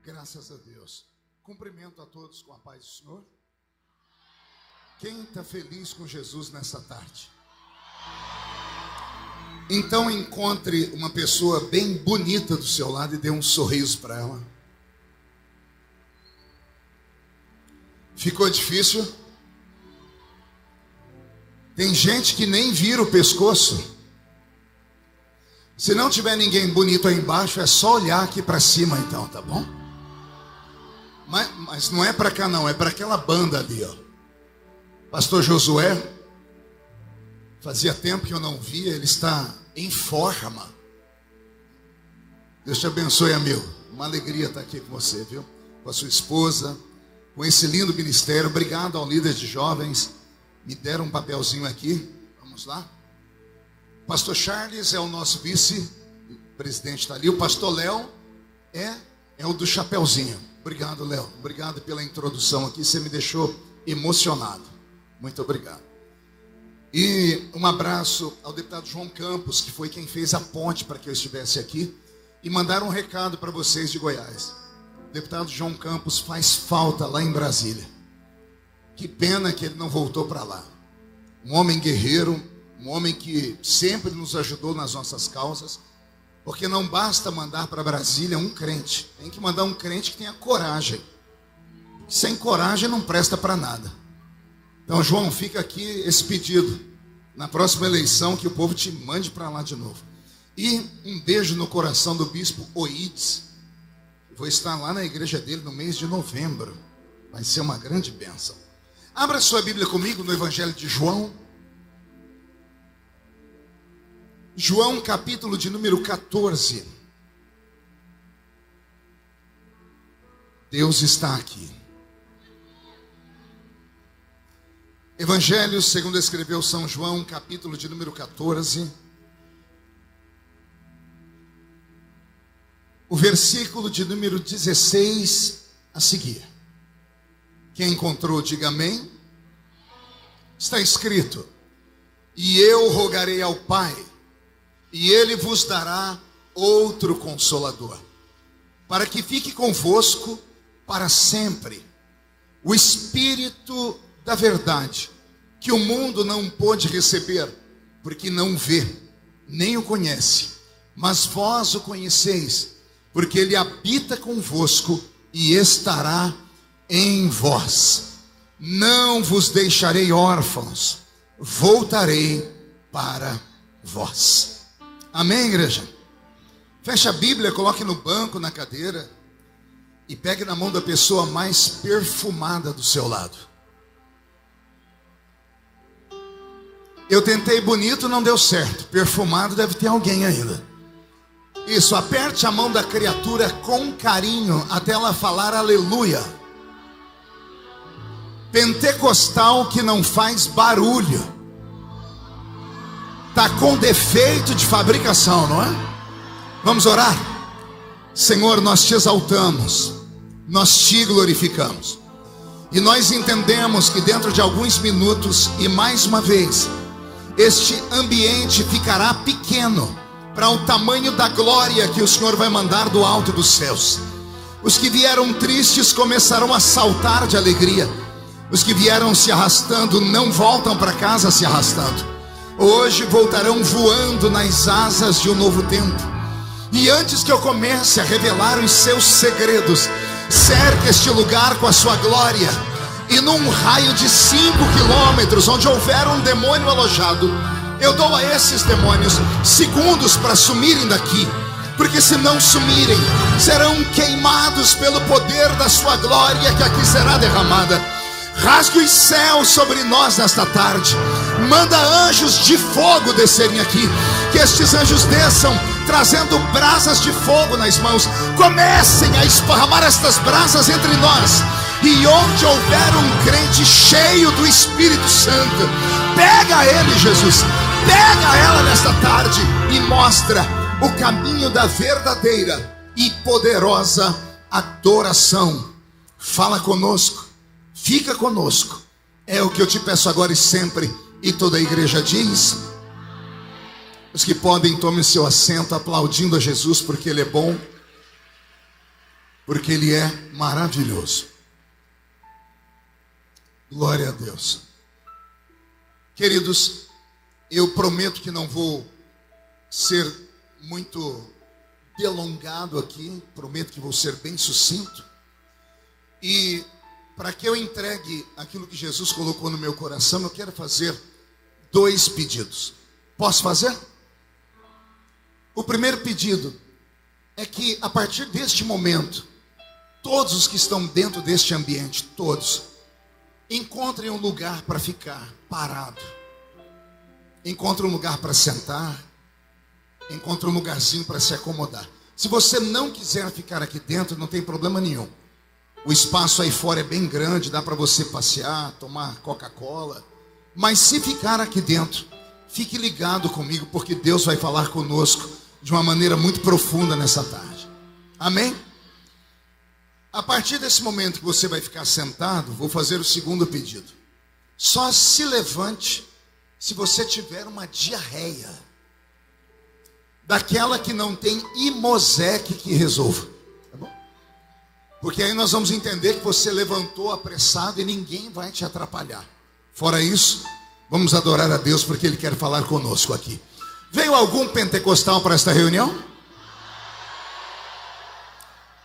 Graças a Deus. Cumprimento a todos com a paz do Senhor. Quem está feliz com Jesus nessa tarde? Então encontre uma pessoa bem bonita do seu lado e dê um sorriso para ela. Ficou difícil? Tem gente que nem vira o pescoço. Se não tiver ninguém bonito aí embaixo, é só olhar aqui para cima então, tá bom? Mas não é para cá não, é para aquela banda ali, ó. Pastor Josué, fazia tempo que eu não via, ele está em forma. Deus te abençoe, amigo. Uma alegria estar aqui com você, viu? Com a sua esposa, com esse lindo ministério. Obrigado ao líder de jovens. Me deram um papelzinho aqui. Vamos lá. Pastor Charles é o nosso vice-presidente, está ali. O pastor Léo é o do chapeuzinho. Obrigado, Léo. Obrigado pela introdução aqui. Você me deixou emocionado. Muito obrigado. E um abraço ao deputado João Campos, que foi quem fez a ponte para que eu estivesse aqui. E mandaram um recado para vocês de Goiás. O deputado João Campos faz falta lá em Brasília. Que pena que ele não voltou para lá. Um homem guerreiro, um homem que sempre nos ajudou nas nossas causas. Porque não basta mandar para Brasília um crente. Tem que mandar um crente que tenha coragem. Sem coragem não presta para nada. Então, João, fica aqui esse pedido. Na próxima eleição, que o povo te mande para lá de novo. E um beijo no coração do bispo Oides. Vou estar lá na igreja dele no mês de novembro. Vai ser uma grande bênção. Abra sua Bíblia comigo no Evangelho de João. João, capítulo de número 14. Deus está aqui. Evangelho segundo escreveu São João, capítulo de número 14. O versículo de número 16 a seguir. Quem encontrou, diga amém. Está escrito: e eu rogarei ao Pai, e Ele vos dará outro Consolador, para que fique convosco para sempre, o Espírito da verdade, que o mundo não pôde receber, porque não vê, nem o conhece, mas vós o conheceis, porque Ele habita convosco e estará em vós. Não vos deixarei órfãos, voltarei para vós. Amém, igreja? Feche a Bíblia, coloque no banco, na cadeira, e pegue na mão da pessoa mais perfumada do seu lado. Eu tentei bonito, não deu certo. Perfumado deve ter alguém ainda. Isso, aperte a mão da criatura com carinho até ela falar aleluia. Pentecostal que não faz barulho. Está com defeito de fabricação, não é? Vamos orar? Senhor, nós te exaltamos, nós te glorificamos. E nós entendemos que dentro de alguns minutos, e mais uma vez, este ambiente ficará pequeno para o tamanho da glória que o Senhor vai mandar do alto dos céus. Os que vieram tristes começarão a saltar de alegria. Os que vieram se arrastando não voltam para casa se arrastando. Hoje voltarão voando nas asas de um novo tempo. E antes que eu comece a revelar os seus segredos, cerque este lugar com a sua glória. E num raio de 5 quilômetros, onde houver um demônio alojado, eu dou a esses demônios segundos para sumirem daqui. Porque se não sumirem, serão queimados pelo poder da sua glória que aqui será derramada. Rasgue os céus sobre nós nesta tarde. Manda anjos de fogo descerem aqui. Que estes anjos desçam trazendo brasas de fogo nas mãos. Comecem a esparramar estas brasas entre nós. E onde houver um crente cheio do Espírito Santo, pega ele, Jesus, pega ela nesta tarde e mostra o caminho da verdadeira e poderosa adoração. Fala conosco. Fica conosco, é o que eu te peço agora e sempre. E toda a igreja diz: os que podem, tomem seu assento, aplaudindo a Jesus, porque Ele é bom. porque Ele é maravilhoso. Glória a Deus. Queridos, eu prometo que não vou ser muito delongado aqui, prometo que vou ser bem sucinto. E para que eu entregue aquilo que Jesus colocou no meu coração, eu quero fazer 2 pedidos. Posso fazer? O primeiro pedido é que a partir deste momento, todos os que estão dentro deste ambiente, todos, encontrem um lugar para ficar parado. Encontrem um lugar para sentar. Encontrem um lugarzinho para se acomodar. Se você não quiser ficar aqui dentro, não tem problema nenhum. O espaço aí fora é bem grande, dá para você passear, tomar Coca-Cola. Mas se ficar aqui dentro, fique ligado comigo, porque Deus vai falar conosco de uma maneira muito profunda nessa tarde. Amém? A partir desse momento que você vai ficar sentado, vou fazer o segundo pedido. Só se levante se você tiver uma diarreia, daquela que não tem Imosec que resolva, tá bom? Porque aí nós vamos entender que você levantou apressado e ninguém vai te atrapalhar. Fora isso, vamos adorar a Deus, porque Ele quer falar conosco aqui. Veio algum pentecostal para esta reunião?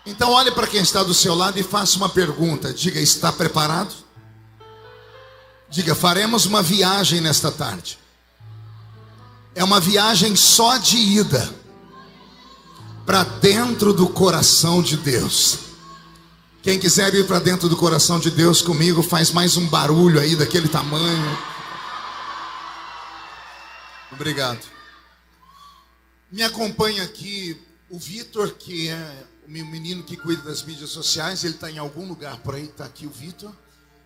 Então olhe para quem está do seu lado e faça uma pergunta. Diga, está preparado? Diga, faremos uma viagem nesta tarde. É uma viagem só de ida para dentro do coração de Deus. Quem quiser ir para dentro do coração de Deus comigo, faz mais um barulho aí daquele tamanho. Obrigado. Me acompanha aqui o Vitor, que é o meu menino que cuida das mídias sociais. Ele está em algum lugar por aí, está aqui o Vitor.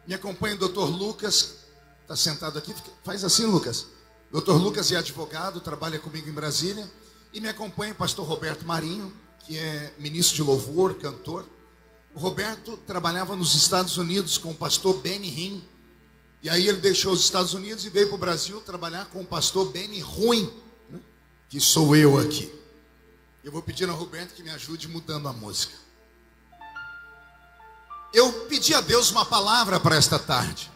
Me acompanha o Dr. Lucas, está sentado aqui. Faz assim, Lucas. Dr. Lucas é advogado, trabalha comigo em Brasília. E me acompanha o pastor Roberto Marinho, que é ministro de louvor, cantor. O Roberto trabalhava nos Estados Unidos com o pastor Benny Hinn. E aí ele deixou os Estados Unidos e veio para o Brasil trabalhar com o pastor Benny Ruim, né? Que sou eu aqui. Eu vou pedir ao Roberto que me ajude mudando a música. Eu pedi a Deus uma palavra para esta tarde.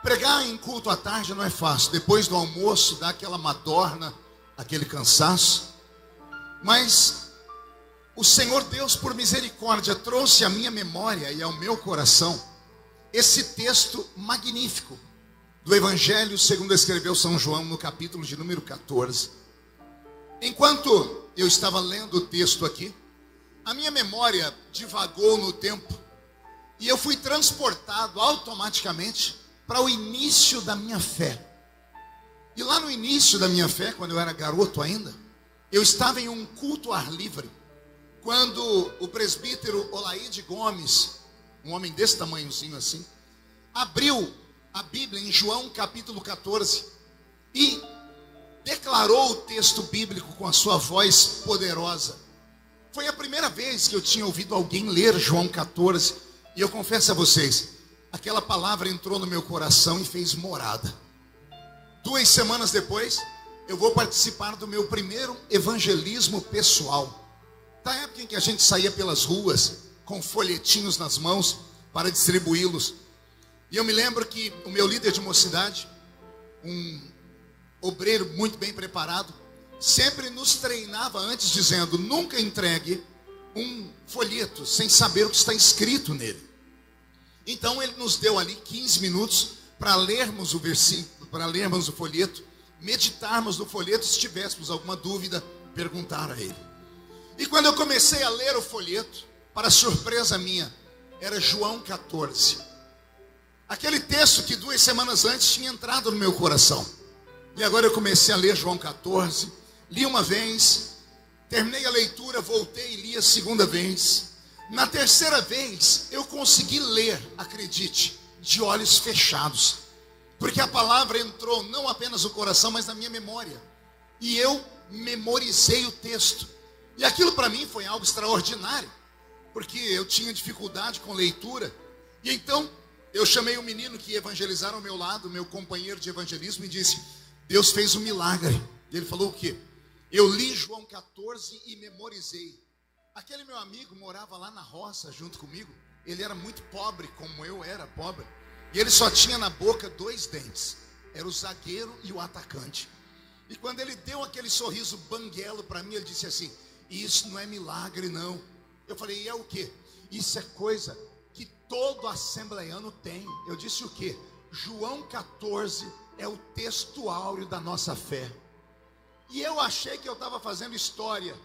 Pregar em culto à tarde não é fácil. Depois do almoço dá aquela madorna, aquele cansaço. Mas o Senhor Deus, por misericórdia, trouxe à minha memória e ao meu coração esse texto magnífico do Evangelho segundo escreveu São João, no capítulo de número 14. Enquanto eu estava lendo o texto aqui, a minha memória divagou no tempo e eu fui transportado automaticamente para o início da minha fé. E lá no início da minha fé, quando eu era garoto ainda, eu estava em um culto ao ar livre, quando o presbítero Olaide Gomes, um homem desse tamanhozinho assim, abriu a Bíblia em João capítulo 14 e declarou o texto bíblico com a sua voz poderosa. Foi a primeira vez que eu tinha ouvido alguém ler João 14, e eu confesso a vocês, aquela palavra entrou no meu coração e fez morada. 2 semanas depois, eu vou participar do meu primeiro evangelismo pessoal. Da época em que a gente saía pelas ruas com folhetinhos nas mãos para distribuí-los. E eu me lembro que o meu líder de mocidade, um obreiro muito bem preparado, sempre nos treinava antes dizendo: nunca entregue um folheto sem saber o que está escrito nele. Então ele nos deu ali 15 minutos para lermos o versículo, para lermos o folheto, meditarmos no folheto, se tivéssemos alguma dúvida, perguntar a ele. E quando eu comecei a ler o folheto, para surpresa minha, era João 14. Aquele texto que 2 semanas antes tinha entrado no meu coração. E agora eu comecei a ler João 14, li uma vez, terminei a leitura, voltei e li a segunda vez. Na terceira vez, eu consegui ler, acredite, de olhos fechados. Porque a palavra entrou não apenas no coração, mas na minha memória. E eu memorizei o texto. E aquilo para mim foi algo extraordinário, porque eu tinha dificuldade com leitura. E então eu chamei um menino que ia evangelizar ao meu lado, meu companheiro de evangelismo, e disse: Deus fez um milagre. E ele falou o quê? Eu li João 14 e memorizei. Aquele meu amigo morava lá na roça junto comigo. Ele era muito pobre, como eu era pobre. E ele só tinha na boca 2 dentes. Era o zagueiro e o atacante. E quando ele deu aquele sorriso banguelo para mim, ele disse assim: isso não é milagre não. Eu falei: e é o quê? Isso é coisa que todo assembleiano tem. Eu disse: o quê? João 14 é o texto áureo da nossa fé. E eu achei que eu estava fazendo história.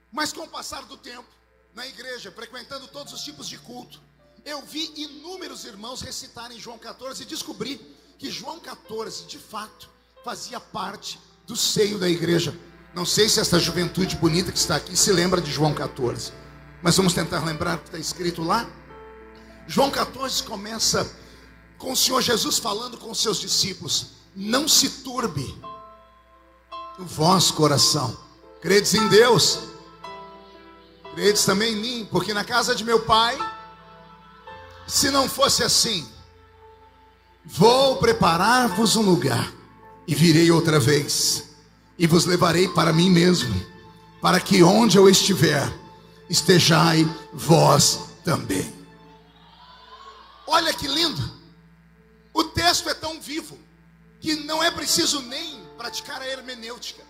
Mas com o passar do tempo, na igreja, frequentando todos os tipos de culto, eu vi inúmeros irmãos recitarem João 14 e descobri que João 14, de fato, fazia parte do seio da igreja. Não sei se essa juventude bonita que está aqui se lembra de João 14, mas vamos tentar lembrar o que está escrito lá. João 14 começa com o Senhor Jesus falando com os seus discípulos: não se turbe o vosso coração. Credes em Deus, credes também em mim, porque na casa de meu pai, se não fosse assim, vou preparar-vos um lugar, e virei outra vez, e vos levarei para mim mesmo, para que onde eu estiver, estejai vós também. Olha que lindo. O texto é tão vivo que não é preciso nem praticar a hermenêutica.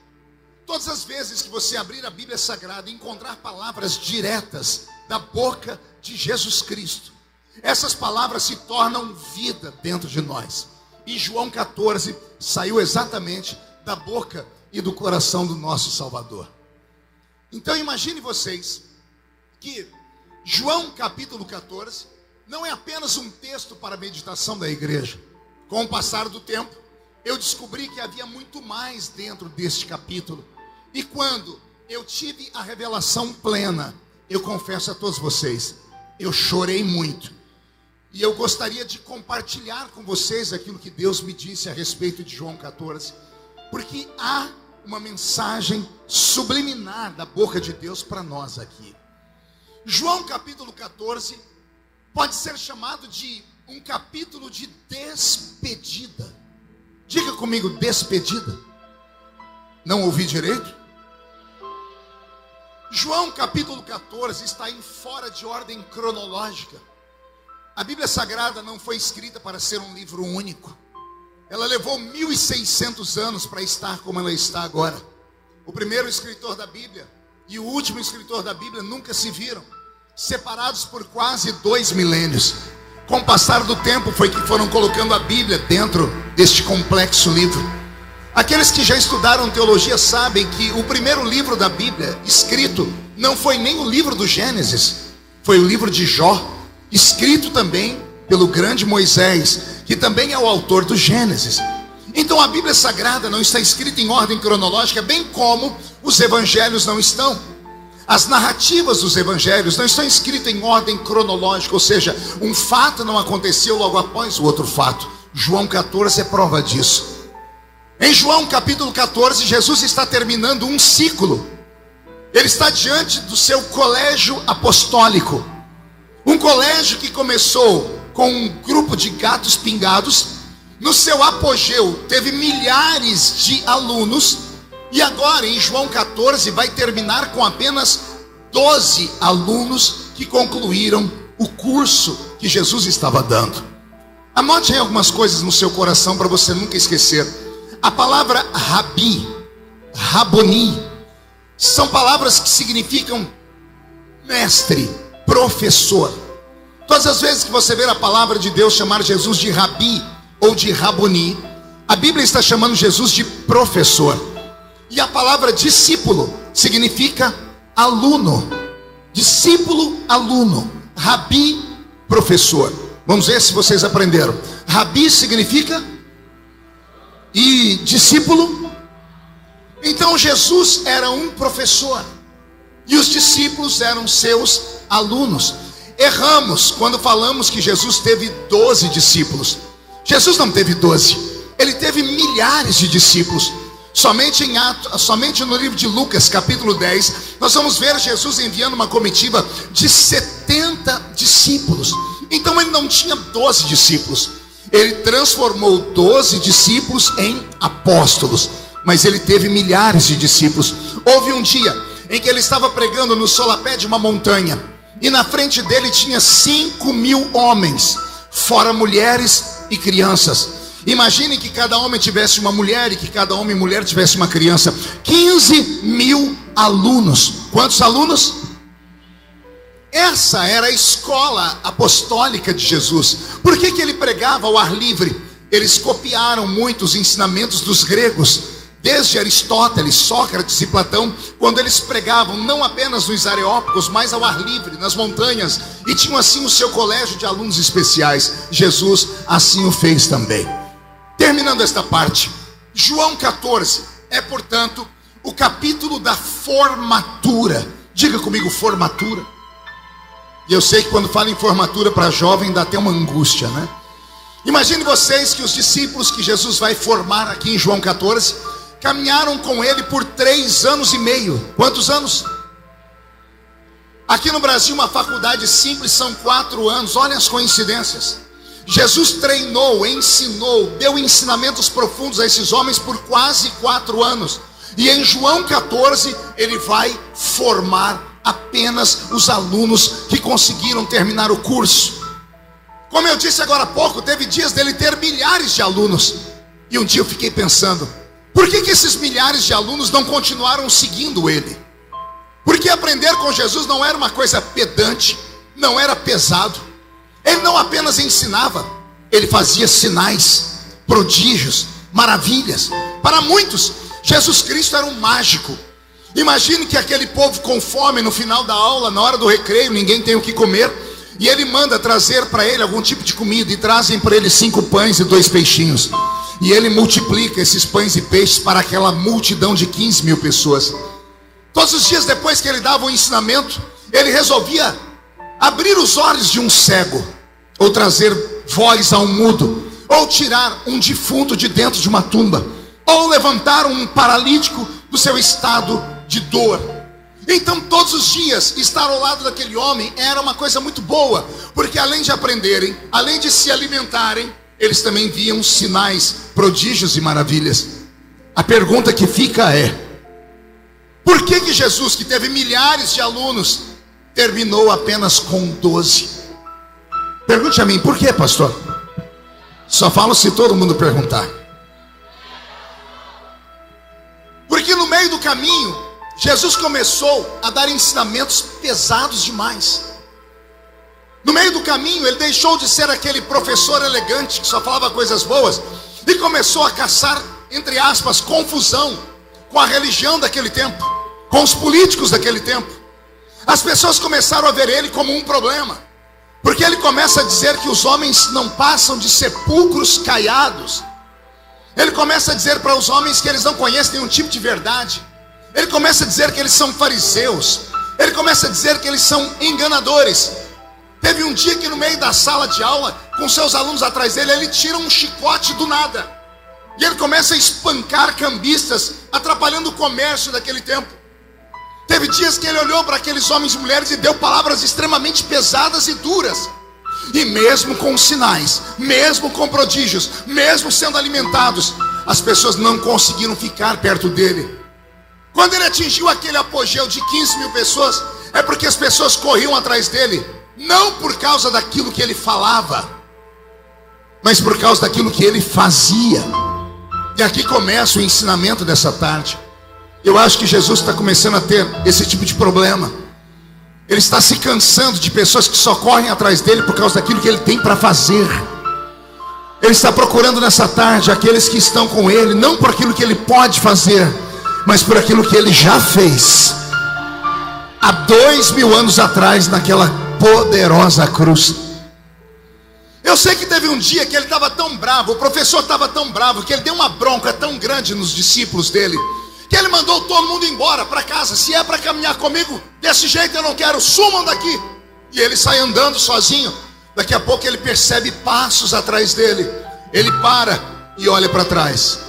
Todas as vezes que você abrir a Bíblia Sagrada e encontrar palavras diretas da boca de Jesus Cristo, essas palavras se tornam vida dentro de nós. E João 14 saiu exatamente da boca e do coração do nosso Salvador. Então imagine vocês que João capítulo 14 não é apenas um texto para a meditação da igreja. Com o passar do tempo, eu descobri que havia muito mais dentro deste capítulo. E quando eu tive a revelação plena, eu confesso a todos vocês, eu chorei muito. E eu gostaria de compartilhar com vocês aquilo que Deus me disse a respeito de João 14. Porque há uma mensagem subliminar da boca de Deus para nós aqui. João capítulo 14 pode ser chamado de um capítulo de despedida. Diga comigo, despedida. Não ouvi direito? João capítulo 14 está em fora de ordem cronológica. A Bíblia Sagrada não foi escrita para ser um livro único. Ela levou 1600 anos para estar como ela está agora. O primeiro escritor da Bíblia e o último escritor da Bíblia nunca se viram, separados por quase 2 milênios. Com o passar do tempo foi que foram colocando a Bíblia dentro deste complexo livro. Aqueles que já estudaram teologia sabem que o primeiro livro da Bíblia escrito não foi nem o livro do Gênesis, foi o livro de Jó, escrito também pelo grande Moisés, que também é o autor do Gênesis. Então a Bíblia Sagrada não está escrita em ordem cronológica, bem como os evangelhos não estão. As narrativas dos evangelhos não estão escritas em ordem cronológica, ou seja, um fato não aconteceu logo após o outro fato. João 14 é prova disso. Em João capítulo 14, Jesus está terminando um ciclo. Ele está diante do seu colégio apostólico. Um colégio que começou com um grupo de gatos pingados. No seu apogeu teve milhares de alunos. E agora em João 14 vai terminar com apenas 12 alunos que concluíram o curso que Jesus estava dando. Anote aí algumas coisas no seu coração para você nunca esquecer. A palavra Rabi, Raboni, são palavras que significam mestre, professor. Todas as vezes que você ver a palavra de Deus chamar Jesus de Rabi ou de Raboni, a Bíblia está chamando Jesus de professor. E a palavra discípulo significa aluno. Discípulo, aluno. Rabi, professor. Vamos ver se vocês aprenderam. Rabi significa e discípulo. Então Jesus era um professor e os discípulos eram seus alunos. Erramos quando falamos que Jesus teve 12 discípulos. Jesus não teve 12, ele teve milhares de discípulos. Somente no livro de Lucas, capítulo 10, nós vamos ver Jesus enviando uma comitiva de 70 discípulos. Então ele não tinha 12 discípulos. Ele transformou 12 discípulos em apóstolos. Mas ele teve milhares de discípulos. Houve um dia em que ele estava pregando no solapé de uma montanha, e na frente dele tinha 5.000 homens, fora mulheres e crianças. Imagine que cada homem tivesse uma mulher e que cada homem e mulher tivesse uma criança. 15.000 alunos. Quantos alunos? Essa era a escola apostólica de Jesus. Por que ele pregava ao ar livre? Eles copiaram muitos ensinamentos dos gregos, desde Aristóteles, Sócrates e Platão, quando eles pregavam não apenas nos areópagos, mas ao ar livre, nas montanhas, e tinham assim o seu colégio de alunos especiais. Jesus assim o fez também. Terminando esta parte, João 14 é, portanto, o capítulo da formatura. Diga comigo, formatura. E eu sei que quando falo em formatura para jovem dá até uma angústia, né? Imagine vocês que os discípulos que Jesus vai formar aqui em João 14 caminharam com ele por 3 anos e meio. Quantos anos? Aqui no Brasil uma faculdade simples são 4 anos. Olha as coincidências. Jesus treinou, ensinou, deu ensinamentos profundos a esses homens por quase 4 anos. E em João 14 ele vai formar apenas os alunos que conseguiram terminar o curso. Como eu disse agora há pouco, teve dias dele ter milhares de alunos. E um dia eu fiquei pensando, por que esses milhares de alunos não continuaram seguindo ele? Porque aprender com Jesus não era uma coisa pedante, não era pesado. Ele não apenas ensinava, ele fazia sinais, prodígios, maravilhas. Para muitos, Jesus Cristo era um mágico. Imagine que aquele povo com fome no final da aula, na hora do recreio, ninguém tem o que comer, e ele manda trazer para ele algum tipo de comida, e trazem para ele 5 pães e 2 peixinhos. E ele multiplica esses pães e peixes para aquela multidão de 15.000 pessoas. Todos os dias depois que ele dava o ensinamento, ele resolvia abrir os olhos de um cego, ou trazer voz a um mudo, ou tirar um defunto de dentro de uma tumba, ou levantar um paralítico do seu estado de dor. Então todos os dias estar ao lado daquele homem era uma coisa muito boa, porque além de aprenderem, além de se alimentarem, eles também viam sinais, prodígios e maravilhas. A pergunta que fica é, por que Jesus, que teve milhares de alunos, terminou apenas com 12? Pergunte a mim, por que, pastor? Só falo se todo mundo perguntar. Porque no meio do caminho, Jesus começou a dar ensinamentos pesados demais. No meio do caminho, ele deixou de ser aquele professor elegante que só falava coisas boas e começou a caçar, entre aspas, confusão com a religião daquele tempo, com os políticos daquele tempo. As pessoas começaram a ver ele como um problema, porque ele começa a dizer que os homens não passam de sepulcros caiados. Ele começa a dizer para os homens que eles não conhecem nenhum tipo de verdade. Ele começa a dizer que eles são fariseus. Ele começa a dizer que eles são enganadores. Teve um dia que no meio da sala de aula, com seus alunos atrás dele, ele tira um chicote do nada. E ele começa a espancar cambistas, atrapalhando o comércio daquele tempo. Teve dias que ele olhou para aqueles homens e mulheres e deu palavras extremamente pesadas e duras. E mesmo com sinais, mesmo com prodígios, mesmo sendo alimentados, as pessoas não conseguiram ficar perto dele. Quando ele atingiu aquele apogeu de 15.000 pessoas, é porque as pessoas corriam atrás dele, não por causa daquilo que ele falava, mas por causa daquilo que ele fazia. E aqui começa o ensinamento dessa tarde. Eu acho que Jesus está começando a ter esse tipo de problema. Ele está se cansando de pessoas que só correm atrás dele por causa daquilo que ele tem para fazer. Ele está procurando nessa tarde aqueles que estão com ele, não por aquilo que ele pode fazer, mas por aquilo que ele já fez há 2.000 anos atrás, naquela poderosa cruz. Eu sei que teve um dia que ele estava tão bravo, o professor estava tão bravo, que ele deu uma bronca tão grande nos discípulos dele, que ele mandou todo mundo embora para casa. Se é para caminhar comigo desse jeito, eu não quero, sumam daqui. E ele sai andando sozinho. Daqui a pouco ele percebe passos atrás dele. Ele para e olha para trás.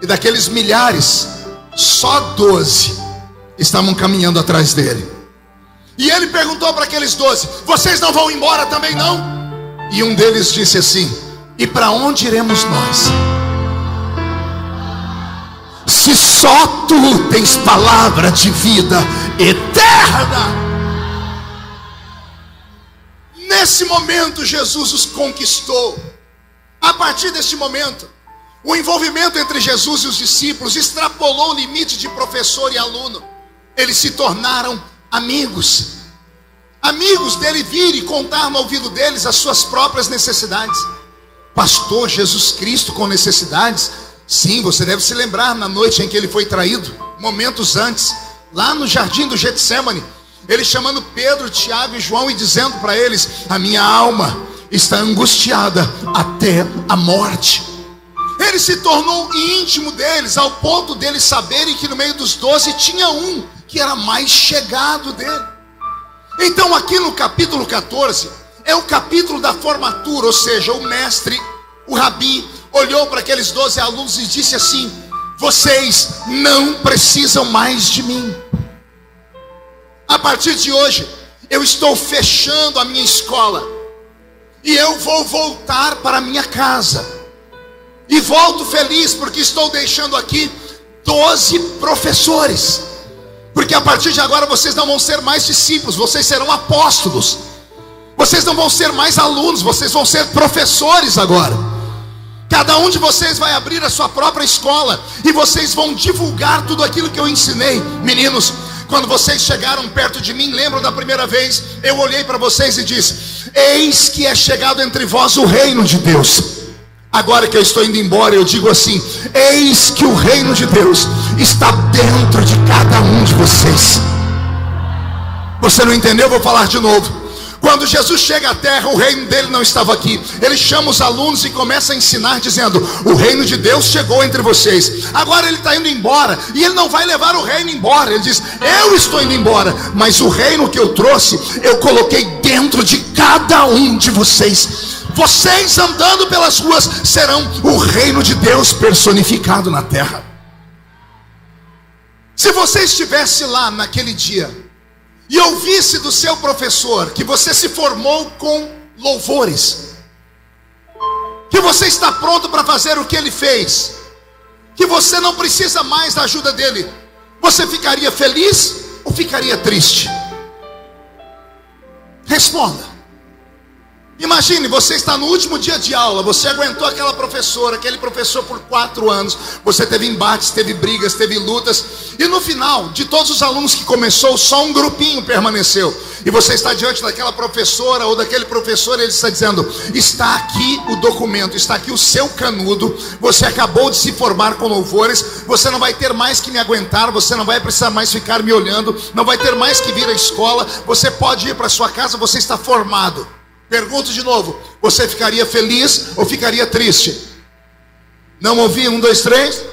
E daqueles milhares, só 12 estavam caminhando atrás dele. E ele perguntou para aqueles 12: vocês não vão embora também não? E um deles disse assim: e para onde iremos nós? Se só tu tens palavra de vida eterna. Nesse momento Jesus os conquistou. A partir deste momento, o envolvimento entre Jesus e os discípulos extrapolou o limite de professor e aluno. Eles se tornaram amigos. Amigos dele vir e contar no ouvido deles as suas próprias necessidades. Pastor, Jesus Cristo com necessidades? Sim, você deve se lembrar na noite em que ele foi traído, momentos antes, lá no jardim do Getsêmani, ele chamando Pedro, Tiago e João e dizendo para eles: a minha alma está angustiada até a morte. Ele se tornou íntimo deles, ao ponto deles saberem que no meio dos 12 tinha um que era mais chegado dele. Então aqui no capítulo 14 é o capítulo da formatura, ou seja, o mestre, o rabi, olhou para aqueles 12 alunos e disse assim: vocês não precisam mais de mim. A partir de hoje, eu estou fechando a minha escola e eu vou voltar para a minha casa. E volto feliz porque estou deixando aqui 12 professores. Porque a partir de agora vocês não vão ser mais discípulos, vocês serão apóstolos. Vocês não vão ser mais alunos, vocês vão ser professores agora. Cada um de vocês vai abrir a sua própria escola e vocês vão divulgar tudo aquilo que eu ensinei. Meninos, quando vocês chegaram perto de mim, lembram da primeira vez? Eu olhei para vocês e disse: eis que é chegado entre vós o reino de Deus. Agora que eu estou indo embora, eu digo assim: eis que o reino de Deus está dentro de cada um de vocês. Você não entendeu? Eu vou falar de novo. Quando Jesus chega à terra, o reino dele não estava aqui. Ele chama os alunos e começa a ensinar dizendo: o reino de Deus chegou entre vocês. Agora ele está indo embora e ele não vai levar o reino embora. Ele diz: eu estou indo embora, mas o reino que eu trouxe, eu coloquei dentro de cada um de vocês. Vocês andando pelas ruas serão o reino de Deus personificado na terra. Se você estivesse lá naquele dia e ouvisse do seu professor que você se formou com louvores, que você está pronto para fazer o que ele fez, que você não precisa mais da ajuda dele, você ficaria feliz ou ficaria triste? Responda. Imagine, você está no último dia de aula, você aguentou aquela professora, aquele professor por 4 anos, você teve embates, teve brigas, teve lutas, e no final, de todos os alunos que começou, só um grupinho permaneceu, e você está diante daquela professora ou daquele professor, e ele está dizendo: está aqui o documento, está aqui o seu canudo, você acabou de se formar com louvores, você não vai ter mais que me aguentar, você não vai precisar mais ficar me olhando, não vai ter mais que vir à escola, você pode ir para sua casa, você está formado. Pergunto de novo: você ficaria feliz ou ficaria triste? Não ouvi? 1, 2, 3.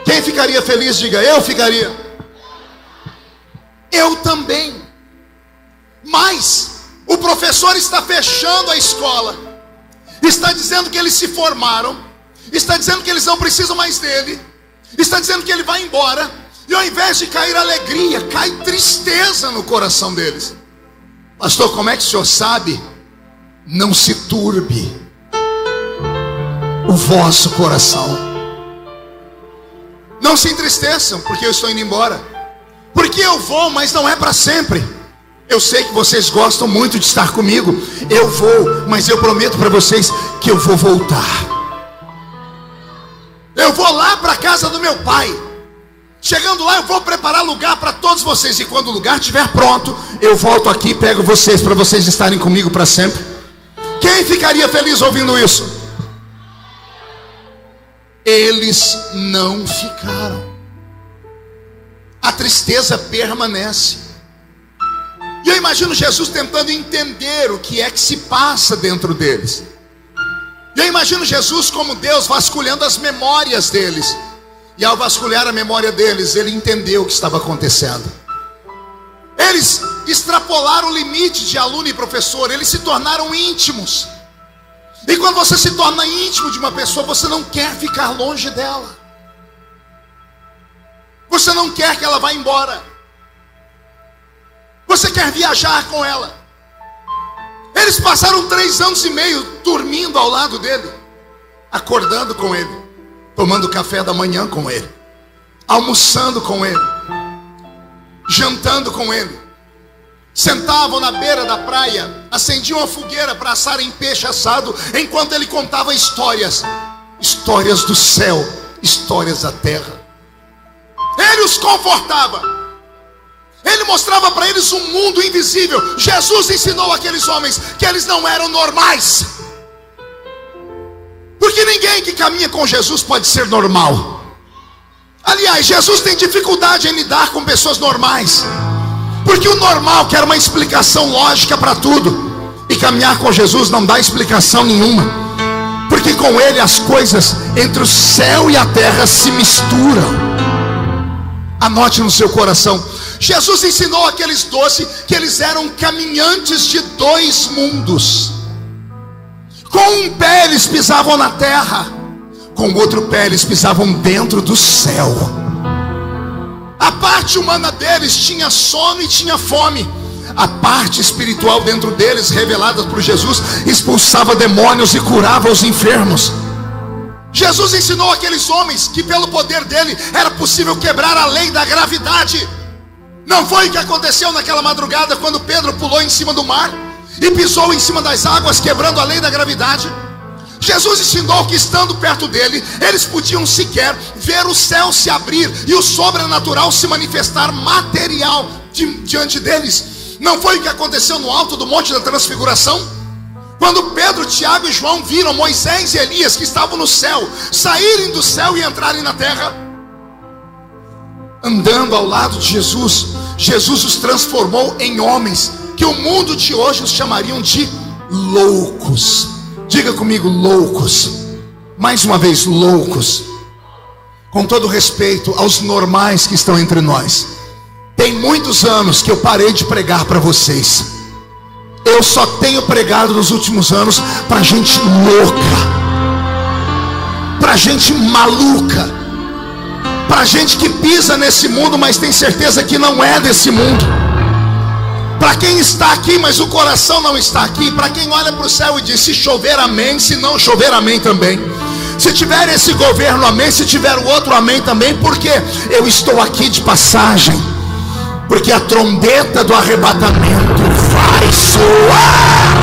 Quem ficaria feliz? Diga: eu ficaria. Eu também. Mas o professor está fechando a escola, está dizendo que eles se formaram, está dizendo que eles não precisam mais dele, está dizendo que ele vai embora, e ao invés de cair alegria, cai tristeza no coração deles. Pastor, como é que o senhor sabe? Não se turbe o vosso coração. Não se entristeçam porque eu estou indo embora, porque eu vou, mas não é para sempre. Eu sei que vocês gostam muito de estar comigo. Eu vou, mas eu prometo para vocês que eu vou voltar. Eu vou lá para a casa do meu pai. Chegando lá, eu vou preparar lugar para todos vocês. E quando o lugar estiver pronto, eu volto aqui e pego vocês, para vocês estarem comigo para sempre. Quem ficaria feliz ouvindo isso? Eles não ficaram. A tristeza permanece. E eu imagino Jesus tentando entender o que é que se passa dentro deles. E eu imagino Jesus como Deus vasculhando as memórias deles. E ao vasculhar a memória deles, ele entendeu o que estava acontecendo. Eles extrapolaram o limite de aluno e professor, eles se tornaram íntimos. E quando você se torna íntimo de uma pessoa, você não quer ficar longe dela. Você não quer que ela vá embora. Você quer viajar com ela. Eles passaram 3 anos e meio dormindo ao lado dele, acordando com ele, tomando café da manhã com ele. almoçando com ele, jantando com ele. Sentavam na beira da praia, acendiam a fogueira para assarem peixe assado, enquanto ele contava histórias do céu, histórias da terra. Ele os confortava, ele mostrava para eles um mundo invisível. Jesus ensinou aqueles homens que eles não eram normais, porque ninguém que caminha com Jesus pode ser normal. Aliás, Jesus tem dificuldade em lidar com pessoas normais, porque o normal quer uma explicação lógica para tudo, e caminhar com Jesus não dá explicação nenhuma, porque com ele as coisas entre o céu e a terra se misturam. Anote no seu coração, Jesus ensinou aqueles 12 que eles eram caminhantes de 2 mundos. Com um pé eles pisavam na terra, com o outro pé eles pisavam dentro do céu. A parte humana deles tinha sono e tinha fome. A parte espiritual dentro deles, revelada por Jesus, expulsava demônios e curava os enfermos. Jesus ensinou aqueles homens que pelo poder dele era possível quebrar a lei da gravidade. Não foi o que aconteceu naquela madrugada, quando Pedro pulou em cima do mar e pisou em cima das águas, quebrando a lei da gravidade. Jesus ensinou que estando perto dele, eles podiam sequer ver o céu se abrir e o sobrenatural se manifestar material diante deles. Não foi o que aconteceu no alto do Monte da Transfiguração, quando Pedro, Tiago e João viram Moisés e Elias, que estavam no céu, saírem do céu e entrarem na terra, andando ao lado de Jesus. Jesus os transformou em homens que o mundo de hoje os chamariam de loucos. Diga comigo, loucos. Mais uma vez, loucos. Com todo respeito aos normais que estão entre nós, tem muitos anos que eu parei de pregar para vocês. Eu só tenho pregado nos últimos anos para gente louca, para gente maluca, para gente que pisa nesse mundo, mas tem certeza que não é desse mundo. Para quem está aqui, mas o coração não está aqui. Para quem olha para o céu e diz: se chover, amém. Se não chover, amém também. Se tiver esse governo, amém. Se tiver o outro, amém também. Porque eu estou aqui de passagem, porque a trombeta do arrebatamento vai soar.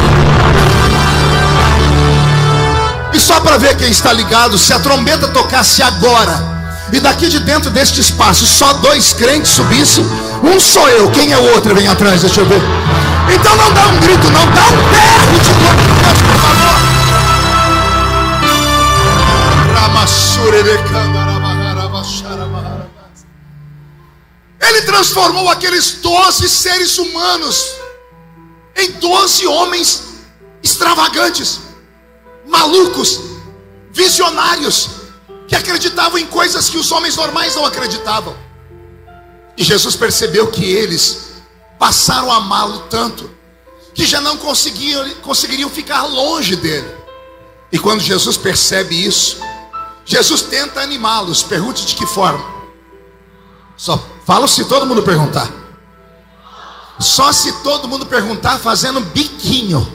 E só para ver quem está ligado, se a trombeta tocasse agora, e daqui de dentro deste espaço só 2 crentes subissem, um sou eu, quem é o outro? Vem atrás, deixa eu ver. Então não dá um grito, não, dá um berro de glória a Deus, por favor. Ele transformou aqueles 12 seres humanos em 12 homens extravagantes, malucos, visionários, que acreditavam em coisas que os homens normais não acreditavam. E Jesus percebeu que eles passaram a amá-lo tanto que já não conseguiriam ficar longe dele. E quando Jesus percebe isso, Jesus tenta animá-los. Pergunte de que forma? Só falo se todo mundo perguntar. Só se todo mundo perguntar, fazendo biquinho.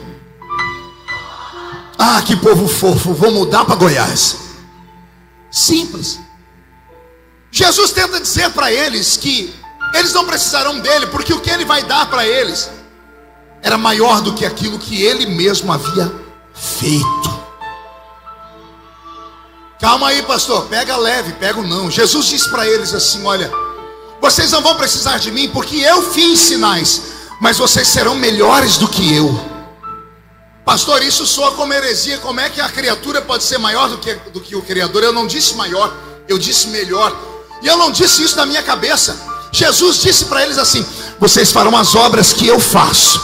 Ah, que povo fofo, vou mudar para Goiás. Simples. Jesus tenta dizer para eles que eles não precisarão dele, porque o que ele vai dar para eles era maior do que aquilo que ele mesmo havia feito. Calma aí, pastor, pega leve, pega o não. Jesus disse para eles assim: olha, vocês não vão precisar de mim, porque eu fiz sinais, mas vocês serão melhores do que eu. Pastor, isso soa como heresia. Como é que a criatura pode ser maior do que o Criador? Eu não disse maior, eu disse melhor. E eu não disse isso da minha cabeça. Jesus disse para eles assim: vocês farão as obras que eu faço,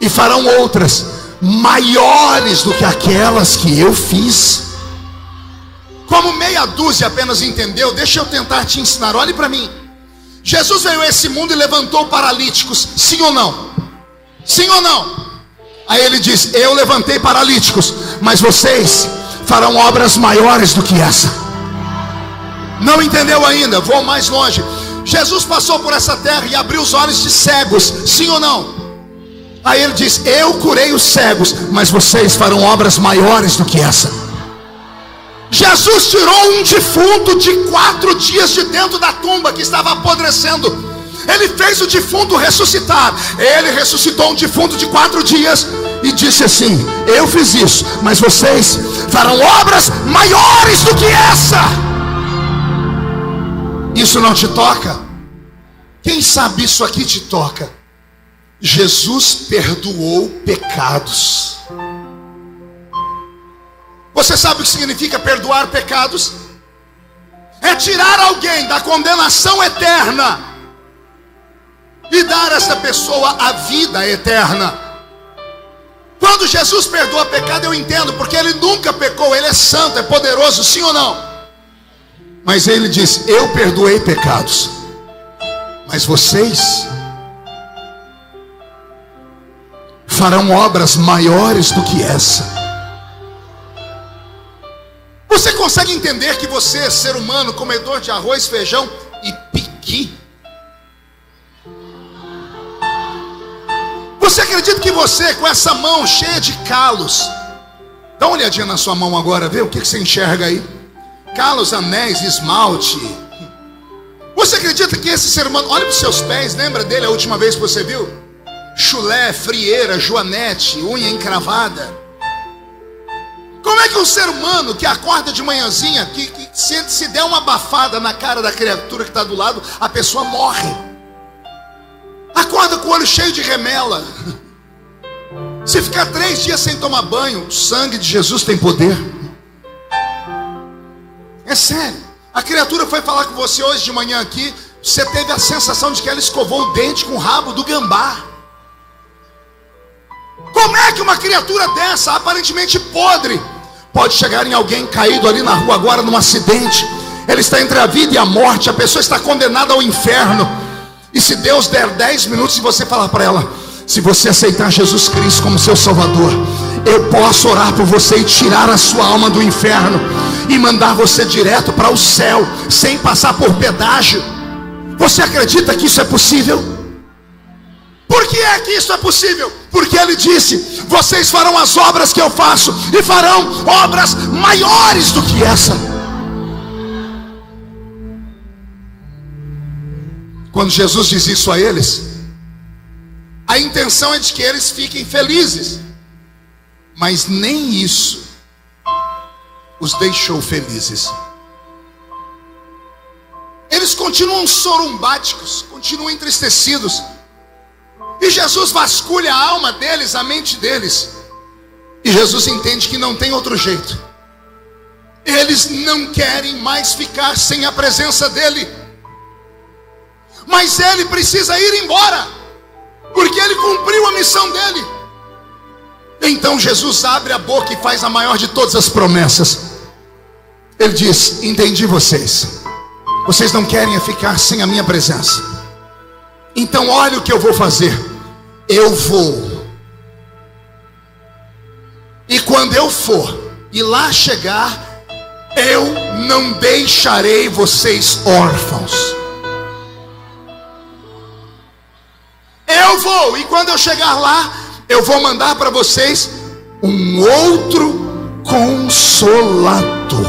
e farão outras maiores do que aquelas que eu fiz. Como meia dúzia apenas entendeu, deixa eu tentar te ensinar. Olhe para mim. Jesus veio a esse mundo e levantou paralíticos, sim ou não? Sim ou não? Aí ele diz: eu levantei paralíticos, mas vocês farão obras maiores do que essa. Não entendeu ainda? Vou mais longe. Jesus passou por essa terra e abriu os olhos de cegos, sim ou não? Aí ele diz: eu curei os cegos, mas vocês farão obras maiores do que essa. Jesus tirou um defunto de 4 dias de dentro da tumba que estava apodrecendo. Ele fez o defunto ressuscitar. Ele ressuscitou um defunto de 4 dias e disse assim: eu fiz isso, mas vocês farão obras maiores do que essa. Isso não te toca? Quem sabe isso aqui te toca? Jesus perdoou pecados. Você sabe o que significa perdoar pecados? É tirar alguém da condenação eterna e dar a essa pessoa a vida eterna. Quando Jesus perdoa pecado, eu entendo, porque ele nunca pecou, ele é santo, é poderoso, sim ou não? Mas ele diz: eu perdoei pecados, mas vocês farão obras maiores do que essa. Você consegue entender que você, ser humano, comedor de arroz, feijão e piqui, você acredita que você, com essa mão cheia de calos, dá uma olhadinha na sua mão agora, vê o que você enxerga aí? Calos, anéis, esmalte. Você acredita que esse ser humano, olha para os seus pés, lembra dele a última vez que você viu? Chulé, frieira, joanete, unha encravada. Como é que um ser humano que acorda de manhãzinha, que se der uma abafada na cara da criatura que está do lado, a pessoa morre? Acorda com o olho cheio de remela. Se ficar 3 dias sem tomar banho, o sangue de Jesus tem poder. É sério. A criatura foi falar com você hoje de manhã aqui, você teve a sensação de que ela escovou o dente com o rabo do gambá. Como é que uma criatura dessa, aparentemente podre, pode chegar em alguém caído ali na rua agora num acidente? Ele está entre a vida e a morte, a pessoa está condenada ao inferno. E se Deus der 10 minutos e você falar para ela: se você aceitar Jesus Cristo como seu Salvador, eu posso orar por você e tirar a sua alma do inferno e mandar você direto para o céu, sem passar por pedágio. Você acredita que isso é possível? Por que é que isso é possível? Porque ele disse: vocês farão as obras que eu faço, e farão obras maiores do que essa. Quando Jesus diz isso a eles, a intenção é de que eles fiquem felizes, mas nem isso os deixou felizes. Eles continuam sorumbáticos, continuam entristecidos. E Jesus vasculha a alma deles, a mente deles. E Jesus entende que não tem outro jeito. Eles não querem mais ficar sem a presença dele. Mas ele precisa ir embora, porque ele cumpriu a missão dele. Então Jesus abre a boca e faz a maior de todas as promessas. Ele diz: entendi vocês. Vocês não querem ficar sem a minha presença. Então olha o que eu vou fazer. Eu vou. E quando eu for e lá chegar, eu não deixarei vocês órfãos. Eu vou, e quando eu chegar lá, eu vou mandar para vocês um outro Consolador.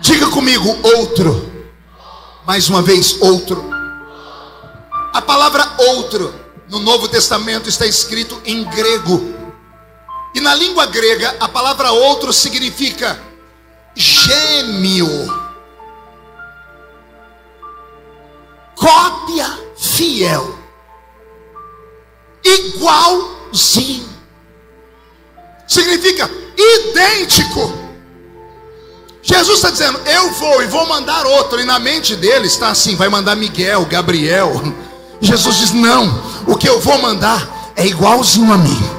Diga comigo: outro. Mais uma vez, outro. A palavra outro no Novo Testamento está escrito em grego. E na língua grega, a palavra outro significa gêmeo, cópia fiel, igualzinho. Significa idêntico. Jesus está dizendo: eu vou e vou mandar outro. E na mente dele está assim: vai mandar Miguel, Gabriel. Jesus diz: não, o que eu vou mandar é igualzinho a mim.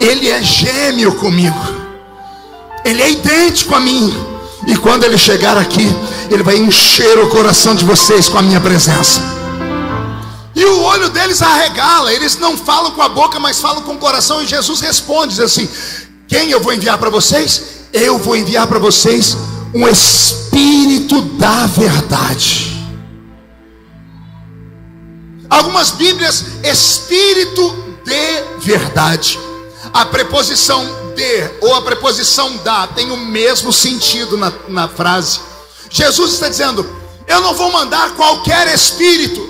Ele é gêmeo comigo, ele é idêntico a mim. E quando ele chegar aqui, ele vai encher o coração de vocês com a minha presença. E o olho deles arregala. Eles não falam com a boca, mas falam com o coração. E Jesus responde, diz assim: quem eu vou enviar para vocês? Eu vou enviar para vocês um Espírito da verdade. Algumas Bíblias, Espírito de verdade. A preposição de ou a preposição da tem o mesmo sentido na frase. Jesus está dizendo: eu não vou mandar qualquer espírito,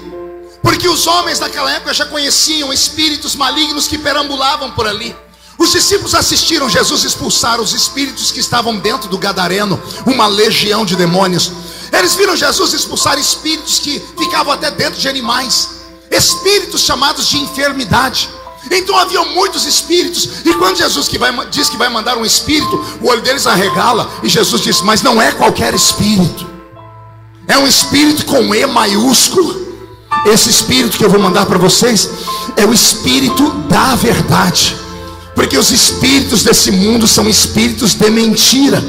porque os homens daquela época já conheciam espíritos malignos que perambulavam por ali. Os discípulos assistiram Jesus expulsar os espíritos que estavam dentro do gadareno, uma legião de demônios. Eles viram Jesus expulsar espíritos que ficavam até dentro de animais, espíritos chamados de enfermidade. Então haviam muitos espíritos, e quando Jesus diz que vai mandar um espírito, o olho deles arregala, e Jesus diz: mas não é qualquer espírito, é um espírito com E maiúsculo. Esse espírito que eu vou mandar para vocês é o espírito da verdade, porque os espíritos desse mundo são espíritos de mentira.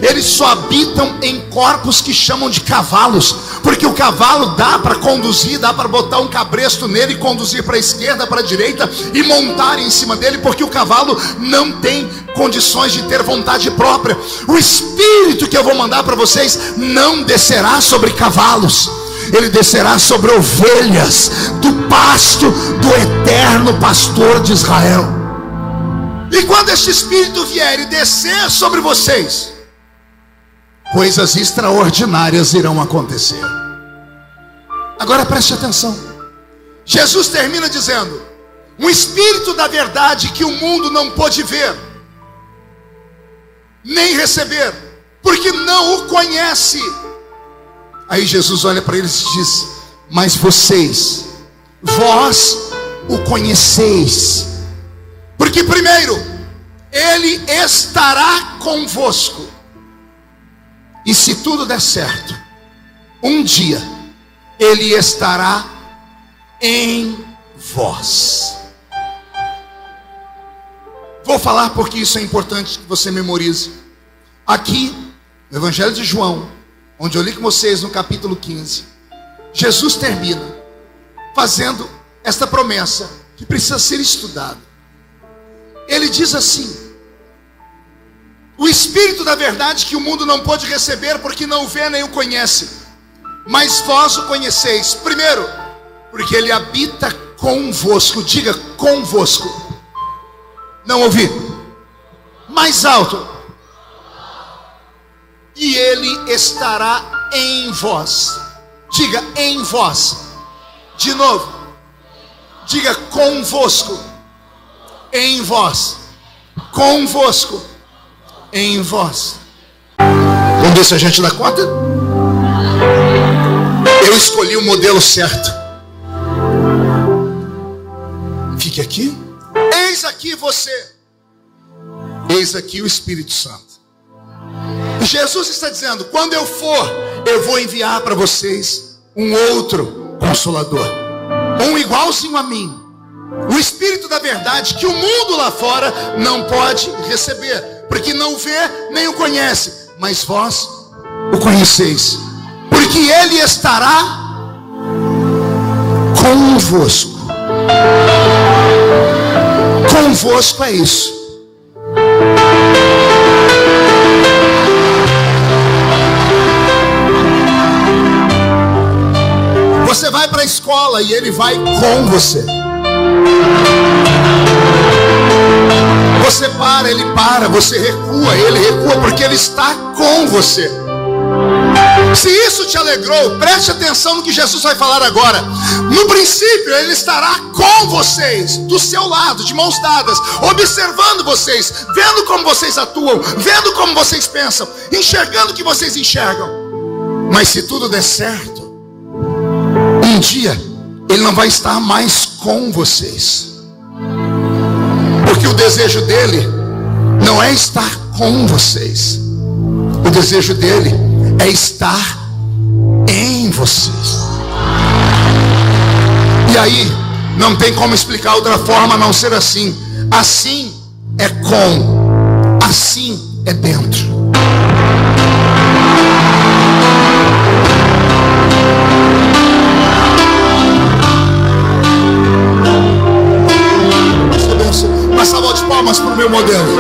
Eles só habitam em corpos que chamam de cavalos, porque o cavalo dá para conduzir, dá para botar um cabresto nele e conduzir para a esquerda, para a direita e montar em cima dele, porque o cavalo não tem condições de ter vontade própria. O espírito que eu vou mandar para vocês não descerá sobre cavalos, ele descerá sobre ovelhas do pasto do eterno pastor de Israel. E quando este espírito vier e descer sobre vocês, coisas extraordinárias irão acontecer. Agora preste atenção. Jesus termina dizendo: um espírito da verdade que o mundo não pôde ver, nem receber, porque não o conhece. Aí Jesus olha para eles e diz: mas vós o conheceis, porque primeiro, ele estará convosco. E se tudo der certo, um dia ele estará em vós. Vou falar porque isso é importante que você memorize. Aqui, no Evangelho de João, onde eu li com vocês no capítulo 15, Jesus termina fazendo esta promessa que precisa ser estudada. Ele diz assim: o Espírito da verdade que o mundo não pode receber, porque não o vê nem o conhece, mas vós o conheceis. Primeiro, porque ele habita convosco. Diga: convosco. Não ouvi. Mais alto. E ele estará em vós. Diga: em vós. De novo. Diga: convosco. Em vós. Convosco. Em vós. Vamos ver se a gente dá conta. Eu escolhi o modelo certo. Fique aqui. Eis aqui você. Eis aqui o Espírito Santo. Jesus está dizendo: quando eu for, eu vou enviar para vocês um outro Consolador, um igualzinho a mim, o Espírito da verdade que o mundo lá fora não pode receber, porque não o vê nem o conhece, mas vós o conheceis, porque ele estará convosco. Convosco é isso. Você vai para a escola e ele vai com você. Você para, ele para. Você recua, ele recua, porque ele está com você. Se isso te alegrou, preste atenção no que Jesus vai falar agora. No princípio, ele estará com vocês, do seu lado, de mãos dadas, observando vocês, vendo como vocês atuam, vendo como vocês pensam, enxergando o que vocês enxergam. Mas se tudo der certo, um dia ele não vai estar mais com vocês, porque o desejo dele não é estar com vocês. O desejo dele é estar em vocês. E aí não tem como explicar outra forma a não ser assim. Assim é com, assim é dentro. Uma salva de palmas para o meu modelo.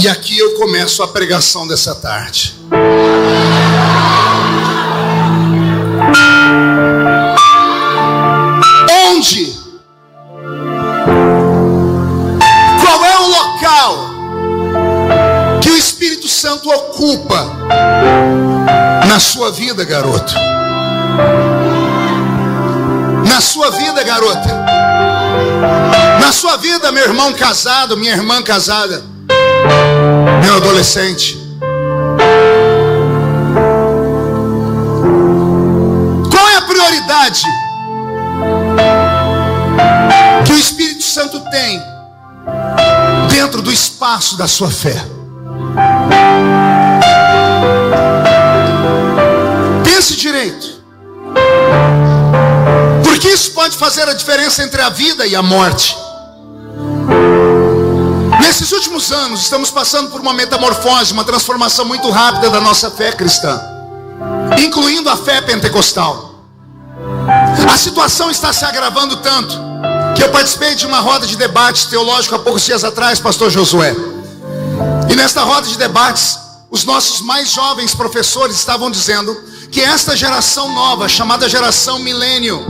E aqui eu começo a pregação dessa tarde. ocupa na sua vida, garoto? Na sua vida, garota? Na sua vida, meu irmão casado, minha irmã casada, meu adolescente? Qual é a prioridade que o Espírito Santo tem dentro do espaço da sua fé? Pense direito, porque isso pode fazer a diferença entre a vida e a morte. Nesses últimos anos estamos passando por uma metamorfose, uma transformação muito rápida da nossa fé cristã, incluindo a fé pentecostal. A situação está se agravando tanto que eu participei de uma roda de debates teológico há poucos dias atrás, pastor Josué. E nesta roda de debates, os nossos mais jovens professores estavam dizendo que esta geração nova, chamada geração milênio,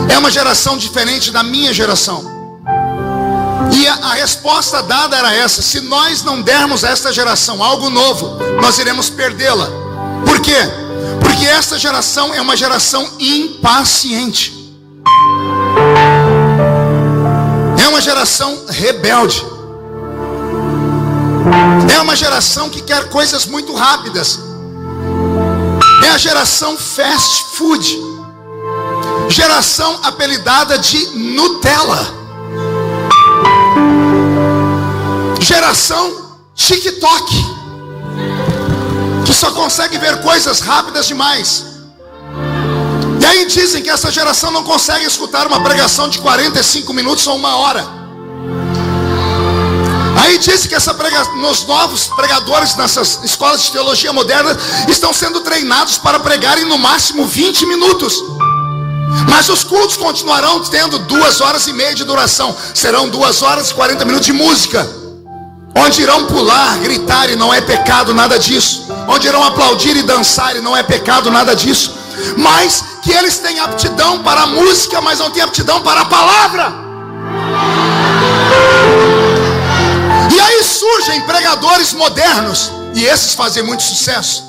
é uma geração diferente da minha geração. E a resposta dada era essa: se nós não dermos a esta geração algo novo, nós iremos perdê-la. Por quê? Porque esta geração é uma geração impaciente. É uma geração rebelde. É uma geração que quer coisas muito rápidas. É a geração fast food. Geração apelidada de Nutella. Geração TikTok, que só consegue ver coisas rápidas demais. E aí dizem que essa geração não consegue escutar uma pregação de 45 minutos ou 1 hora. Aí dizem que os novos pregadores nessas escolas de teologia moderna estão sendo treinados para pregarem no máximo 20 minutos. Mas os cultos continuarão tendo 2 horas e meia de duração. Serão 2 horas e 40 minutos de música, onde irão pular, gritar, e não é pecado nada disso. Onde irão aplaudir e dançar, e não é pecado nada disso. Mas que eles têm aptidão para a música, mas não têm aptidão para a palavra. E aí surgem pregadores modernos, e esses fazem muito sucesso,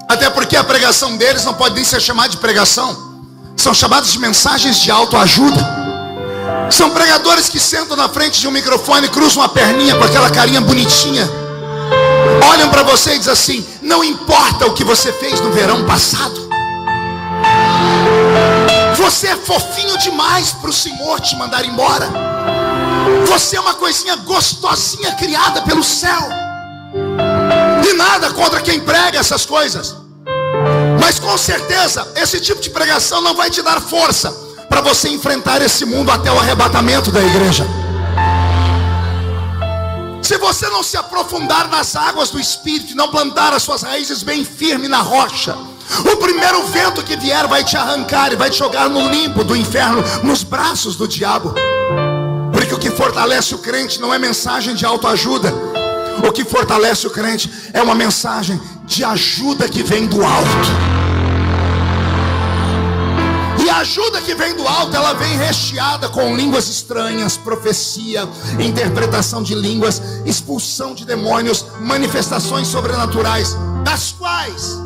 até porque a pregação deles não pode nem ser chamada de pregação. São chamadas de mensagens de autoajuda. São pregadores que sentam na frente de um microfone, cruzam a perninha com aquela carinha bonitinha, olham para você e dizem assim: não importa o que você fez no verão passado, você é fofinho demais para o Senhor te mandar embora. Você é uma coisinha gostosinha criada pelo céu. E nada contra quem prega essas coisas, mas com certeza esse tipo de pregação não vai te dar força para você enfrentar esse mundo até o arrebatamento da igreja. Se você não se aprofundar nas águas do Espírito e não plantar as suas raízes bem firme na rocha, o primeiro vento que vier vai te arrancar e vai te jogar no limbo do inferno, nos braços do diabo. Porque o que fortalece o crente não é mensagem de autoajuda. O que fortalece o crente é uma mensagem de ajuda que vem do alto. E a ajuda que vem do alto, ela vem recheada com línguas estranhas, profecia, interpretação de línguas, expulsão de demônios, manifestações sobrenaturais, das quais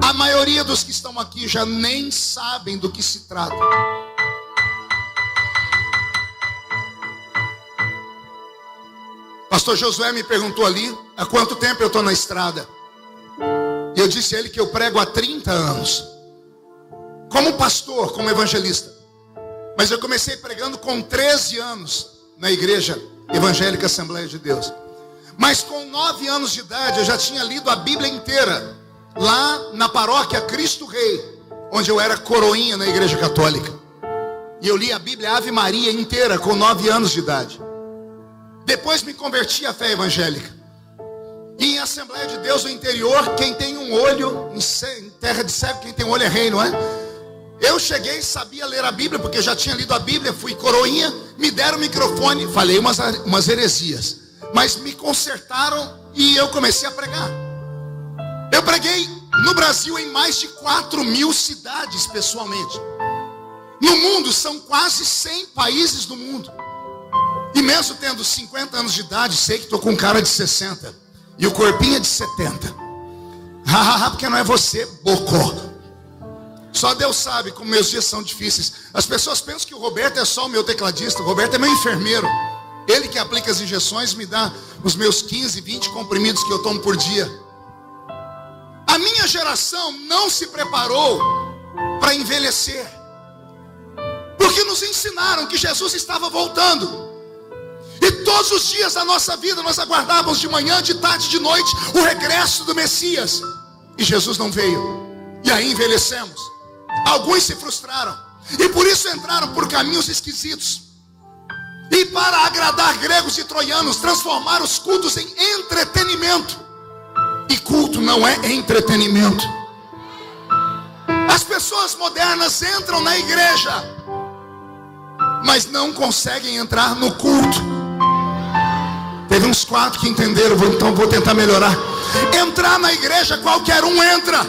a maioria dos que estão aqui já nem sabem do que se trata. Pastor Josué me perguntou ali há quanto tempo eu estou na estrada. E eu disse a ele que eu prego há 30 anos. Como pastor, como evangelista. Mas eu comecei pregando com 13 anos na igreja evangélica Assembleia de Deus. Mas com 9 anos de idade eu já tinha lido a Bíblia inteira, lá na paróquia Cristo Rei, onde eu era coroinha na igreja católica. E eu li a Bíblia Ave Maria inteira com 9 anos de idade. Depois me converti à fé evangélica. E em Assembleia de Deus no interior, quem tem um olho, em terra de cego, quem tem um olho é rei, não é? Eu cheguei e sabia ler a Bíblia, porque eu já tinha lido a Bíblia, fui coroinha, me deram o microfone, falei umas heresias, mas me consertaram e eu comecei a pregar. Eu preguei no Brasil em mais de 4.000 cidades pessoalmente. No mundo são quase 100 países do mundo. E mesmo tendo 50 anos de idade, sei que estou com cara de 60. E o corpinho é de 70. Porque não é você, bocó. Só Deus sabe como meus dias são difíceis. As pessoas pensam que o Roberto é só o meu tecladista. O Roberto é meu enfermeiro. Ele que aplica as injeções, me dá os meus 15, 20 comprimidos que eu tomo por dia. A minha geração não se preparou para envelhecer, porque nos ensinaram que Jesus estava voltando. E todos os dias da nossa vida nós aguardávamos de manhã, de tarde, de noite o regresso do Messias. E Jesus não veio. E aí envelhecemos. Alguns se frustraram e por isso entraram por caminhos esquisitos. E para agradar gregos e troianos, transformaram os cultos em entretenimento. E culto não é entretenimento. As pessoas modernas entram na igreja, mas não conseguem entrar no culto. Teve uns 4 que entenderam, então vou tentar melhorar. Entrar na igreja, qualquer um entra.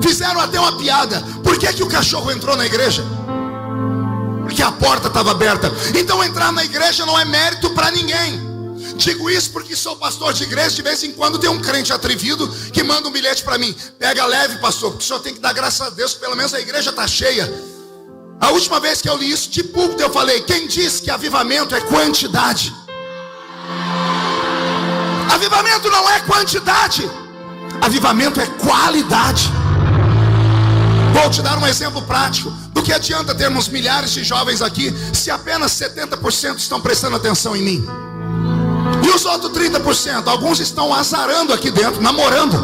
Fizeram até uma piada. Por que o cachorro entrou na igreja? Porque a porta estava aberta. Então entrar na igreja não é mérito para ninguém. Digo isso porque sou pastor de igreja. De vez em quando tem um crente atrevido que manda um bilhete para mim. Pega leve, pastor, porque o senhor tem que dar graças a Deus que pelo menos a igreja está cheia. A última vez que eu li isso de púlpito, eu falei: quem diz que avivamento é quantidade? Avivamento não é quantidade, avivamento é qualidade. Vou te dar um exemplo prático. Do que adianta termos milhares de jovens aqui se apenas 70% estão prestando atenção em mim? E os outros 30%, alguns estão azarando aqui dentro, namorando.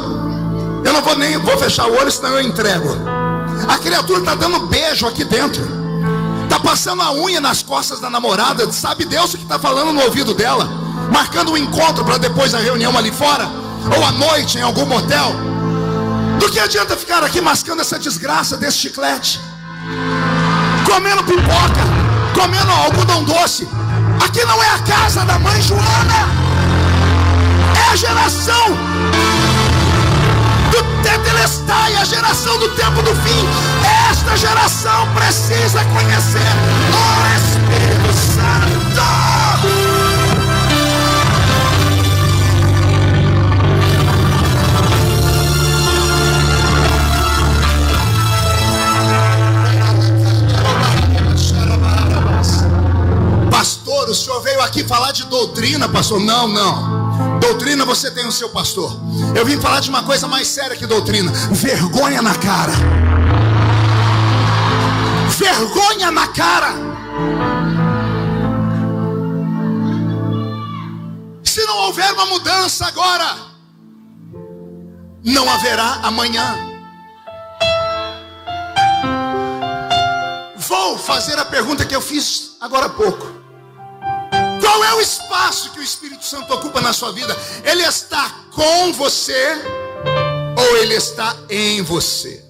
Eu não vou fechar o olho, senão eu entrego. A criatura está dando beijo aqui dentro, está passando a unha nas costas da namorada. Sabe Deus o que está falando no ouvido dela, marcando um encontro para depois a reunião ali fora, ou à noite em algum motel. Do que adianta ficar aqui mascando essa desgraça desse chiclete, comendo pipoca, comendo algodão doce? Aqui não é a casa da mãe Joana, é a geração do Tetelestai, a geração do tempo do fim. Esta geração precisa conhecer o Espírito Santo. Pastor, o senhor veio aqui falar de doutrina, pastor? Não. Doutrina você tem o seu pastor. Eu vim falar de uma coisa mais séria que doutrina. Vergonha na cara. Vergonha na cara. Se não houver uma mudança agora, não haverá amanhã. Vou fazer a pergunta que eu fiz agora há pouco. Qual é o espaço que o Espírito Santo ocupa na sua vida? Ele está com você ou ele está em você?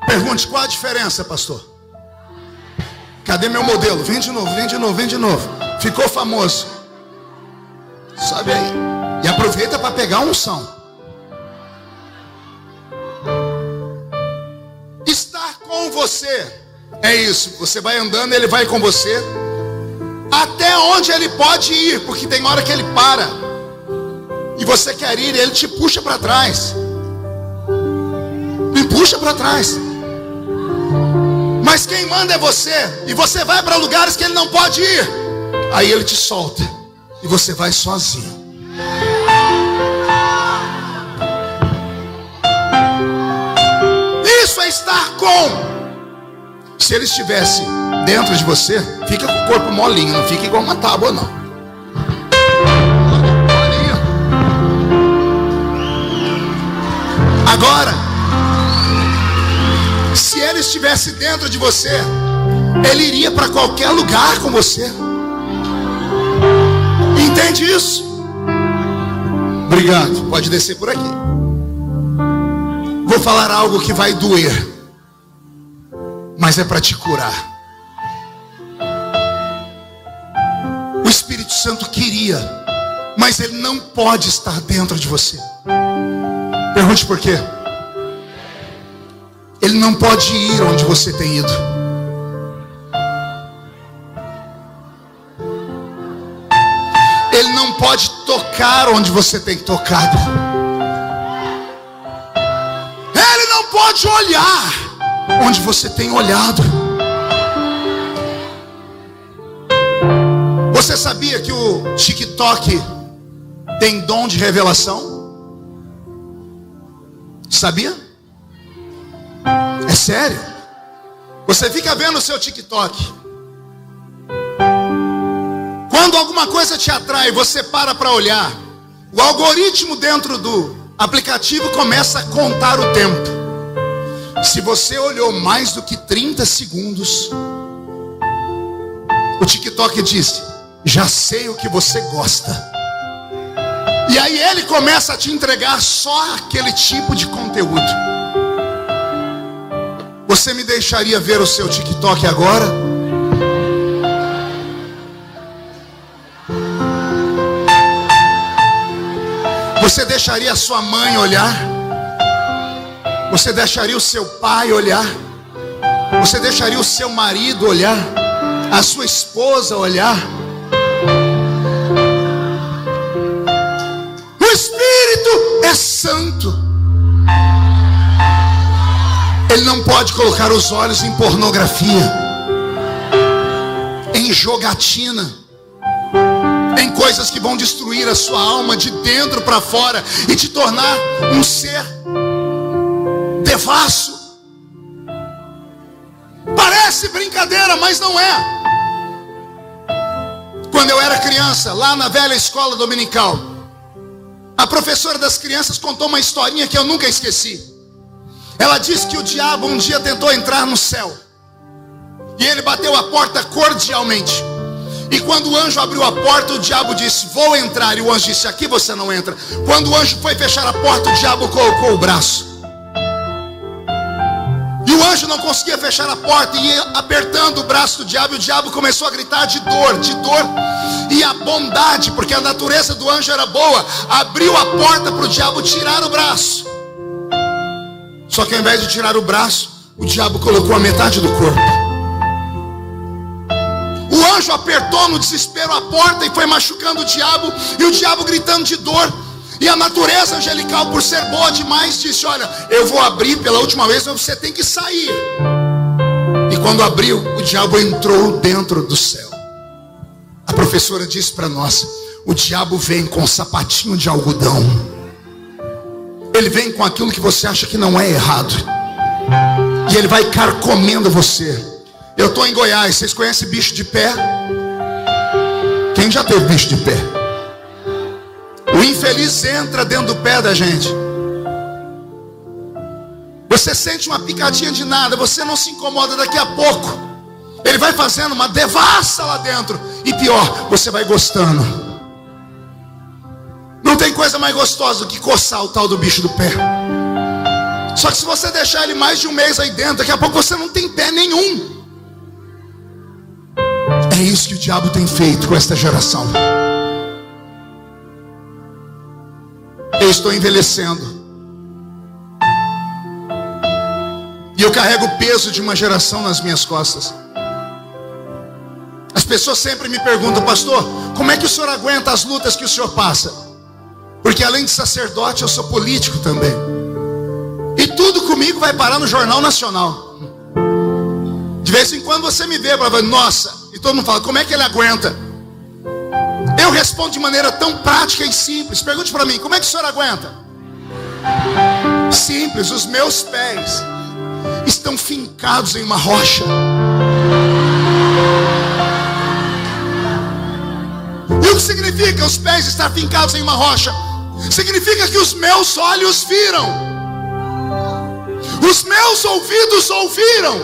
Pergunte: qual a diferença, pastor? Cadê meu modelo? Vem de novo. Ficou famoso. Sabe aí. E aproveita para pegar a unção. Estar com você é isso. Você vai andando, ele vai com você até onde ele pode ir, porque tem hora que ele para e você quer ir, ele te puxa para trás. Me puxa para trás. Mas quem manda é você. E você vai para lugares que ele não pode ir. Aí ele te solta e você vai sozinho. Isso é estar com. Se ele estivesse dentro de você, fica com o corpo molinho, não fica igual uma tábua, não. Molinho. Agora, se ele estivesse dentro de você, ele iria para qualquer lugar com você. Entende isso? Obrigado. Pode descer por aqui. Vou falar algo que vai doer, mas é para te curar. O Espírito Santo queria, mas ele não pode estar dentro de você. Pergunte por quê? Ele não pode ir onde você tem ido. pode tocar onde você tem tocado. Ele não pode olhar onde você tem olhado. Você sabia que o TikTok tem dom de revelação? Sabia? É sério. Você fica vendo o seu TikTok. Quando alguma coisa te atrai, você para olhar. O algoritmo dentro do aplicativo começa a contar o tempo. Se você olhou mais do que 30 segundos, o TikTok diz: já sei o que você gosta. E aí ele começa a te entregar só aquele tipo de conteúdo. Você me deixaria ver o seu TikTok agora? Você deixaria a sua mãe olhar? Você deixaria o seu pai olhar? Você deixaria o seu marido olhar? A sua esposa olhar? O Espírito é santo. Ele não pode colocar os olhos em pornografia, em jogatina, em coisas que vão destruir a sua alma de dentro para fora e te tornar um ser devasso. Parece brincadeira, mas não é. Quando eu era criança, lá na velha escola dominical, a professora das crianças contou uma historinha que eu nunca esqueci. Ela disse que o diabo um dia tentou entrar no céu, e ele bateu a porta cordialmente. E quando o anjo abriu a porta, o diabo disse: vou entrar. E o anjo disse: aqui você não entra. Quando o anjo foi fechar a porta, o diabo colocou o braço. E o anjo não conseguia fechar a porta, e ia apertando o braço do diabo. E o diabo começou a gritar de dor. E a bondade, porque a natureza do anjo era boa, abriu a porta para o diabo tirar o braço. Só que ao invés de tirar o braço, o diabo colocou a metade do corpo. O anjo apertou no desespero a porta e foi machucando o diabo, e o diabo gritando de dor. E a natureza angelical, por ser boa demais, disse: olha, eu vou abrir pela última vez, mas você tem que sair. E quando abriu, o diabo entrou dentro do céu. A professora disse para nós: o diabo vem com um sapatinho de algodão. Ele vem com aquilo que você acha que não é errado, e ele vai carcomendo você. Eu estou em Goiás, vocês conhecem bicho de pé? Quem já teve bicho de pé? O infeliz entra dentro do pé da gente. Você sente uma picadinha de nada, você não se incomoda. Daqui a pouco ele vai fazendo uma devassa lá dentro, e pior, você vai gostando. Não tem coisa mais gostosa do que coçar o tal do bicho do pé. Só que se você deixar ele mais de um mês aí dentro, daqui a pouco você não tem pé nenhum. É isso que o diabo tem feito com esta geração. Eu estou envelhecendo, e eu carrego o peso de uma geração nas minhas costas. As pessoas sempre me perguntam: pastor, como é que o senhor aguenta as lutas que o senhor passa? Porque além de sacerdote, eu sou político também. E tudo comigo vai parar no Jornal Nacional. De vez em quando você me vê, fala: nossa, e todo mundo fala: como é que ele aguenta? Eu respondo de maneira tão prática e simples. Pergunte para mim: como é que o senhor aguenta? Simples, os meus pés estão fincados em uma rocha. E o que significa os pés estar fincados em uma rocha? Significa que os meus olhos viram, os meus ouvidos ouviram,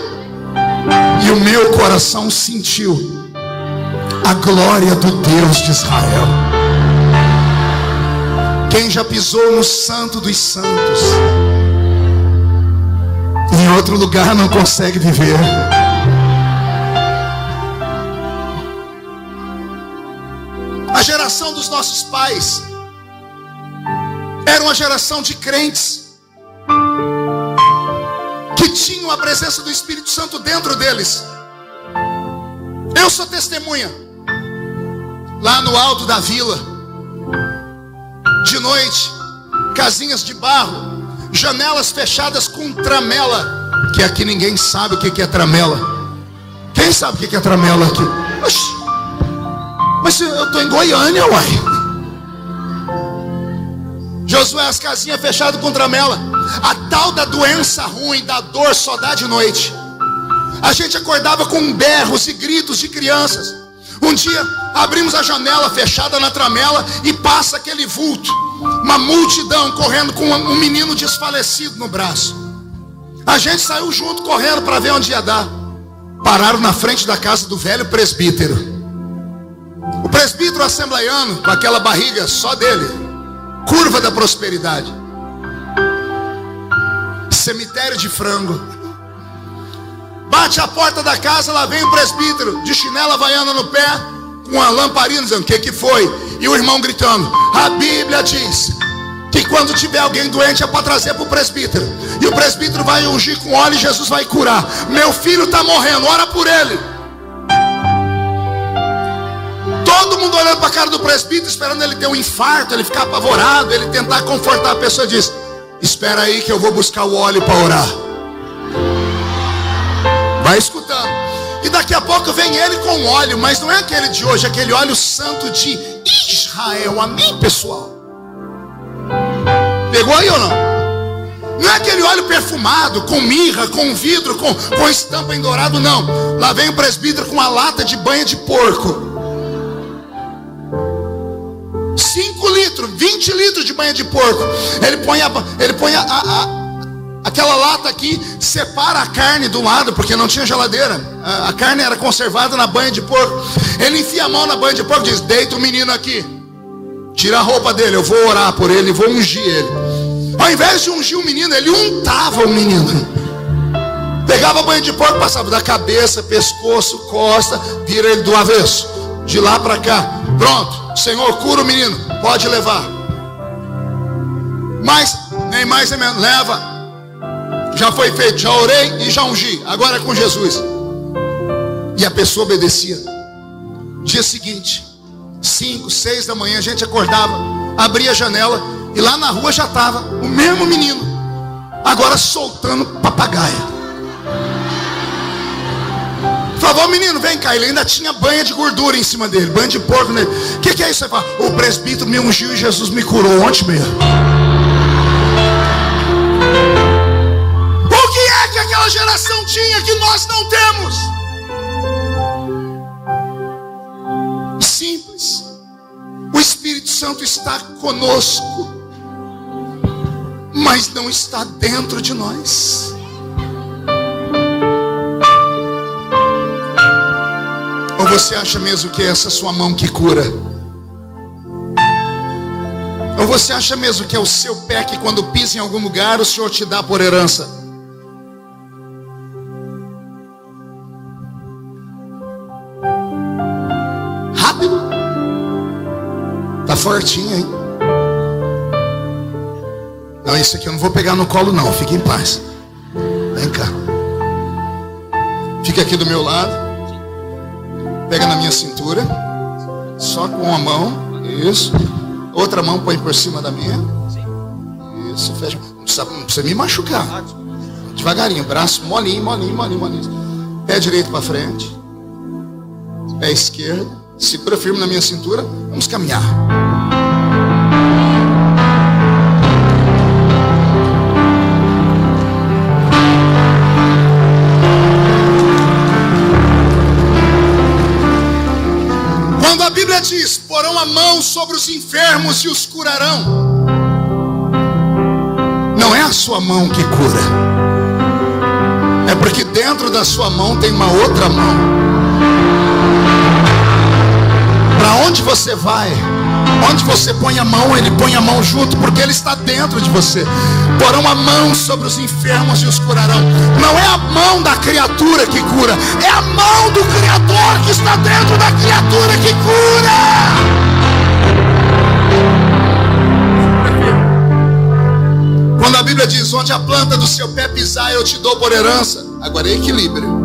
e o meu coração sentiu a glória do Deus de Israel. Quem já pisou no Santo dos Santos, em outro lugar não consegue viver. A geração dos nossos pais era uma geração de crentes que tinham a presença do Espírito Santo dentro deles. Eu sou testemunha. Lá no alto da vila, noite, casinhas de barro, janelas fechadas com tramela, que aqui ninguém sabe o que é tramela. Quem sabe o que é tramela aqui? Oxi, mas eu estou em Goiânia, uai. Josué, as casinhas fechadas com tramela. A tal da doença ruim, da dor, só dá de noite. A gente acordava com berros e gritos de crianças. Um dia abrimos a janela fechada na tramela e passa aquele vulto, uma multidão correndo com um menino desfalecido no braço. A gente saiu junto correndo para ver onde ia dar. Pararam na frente da casa do velho presbítero. O presbítero assembleiano, com aquela barriga só dele, curva da prosperidade, cemitério de frango. Bate a porta da casa, lá vem o presbítero, de chinela havaiana no pé, com a lamparina, dizendo: o que foi? E o irmão gritando: a Bíblia diz que quando tiver alguém doente é para trazer para o presbítero, e o presbítero vai ungir com óleo e Jesus vai curar. Meu filho está morrendo, ora por ele. Todo mundo olhando para a cara do presbítero, esperando ele ter um infarto, ele ficar apavorado, ele tentar confortar a pessoa. Diz: espera aí que eu vou buscar o óleo para orar. Vai escutando. E daqui a pouco vem ele com óleo, mas não é aquele de hoje, é aquele óleo santo de Israel. Amém, pessoal? Pegou aí ou não? Não é aquele óleo perfumado, com mirra, com vidro, com estampa em dourado, não. Lá vem o presbítero com uma lata de banha de porco. 5 litros, 20 litros de banha de porco. Ele põe aquela lata aqui, separa a carne do lado, porque não tinha geladeira. A carne era conservada na banha de porco. Ele enfia a mão na banha de porco e diz: deita o menino aqui, tira a roupa dele, eu vou orar por ele, vou ungir ele. Ao invés de ungir o menino, ele untava o menino. Pegava a banha de porco, passava da cabeça, pescoço, costa, vira ele do avesso, de lá para cá. Pronto, Senhor, cura o menino, pode levar. Mas, nem mais nem menos, leva. Já foi feito, já orei e já ungi, agora é com Jesus. E a pessoa obedecia. Dia seguinte, 5, 6 da manhã, a gente acordava, abria a janela e lá na rua já estava o mesmo menino, agora soltando papagaia. Falava: ô menino, vem cá. Ele ainda tinha banha de gordura em cima dele, banha de porco nele. O que é isso? Você fala: o presbítero me ungiu e Jesus me curou ontem mesmo. O que é que aquela geração tinha que nós não temos? Simples. O Espírito Santo está conosco, mas não está dentro de nós. Ou você acha mesmo que é essa sua mão que cura? Ou você acha mesmo que é o seu pé que quando pisa em algum lugar o Senhor te dá por herança? Rápido. Tá fortinho, hein? Não, isso aqui eu não vou pegar no colo não, fique em paz. Vem cá. Fica aqui do meu lado. Pega na minha cintura. Só com uma mão. Isso. Outra mão põe por cima da minha. Isso, fecha. Não precisa me machucar. Devagarinho, braço molinho, molinho, molinho, molinho. Pé direito para frente. Pé esquerdo. Segura firme na minha cintura. Vamos caminhar. Quando a Bíblia diz: porão a mão sobre os enfermos e os curarão, não é a sua mão que cura, é porque dentro da sua mão tem uma outra mão. Para onde você vai, onde você põe a mão, ele põe a mão junto, porque ele está dentro de você. Porão a mão sobre os enfermos e os curarão. Não é a mão da criatura que cura, é a mão do Criador que está dentro da criatura que cura. Quando a Bíblia diz: onde a planta do seu pé pisar eu te dou por herança, agora é equilíbrio.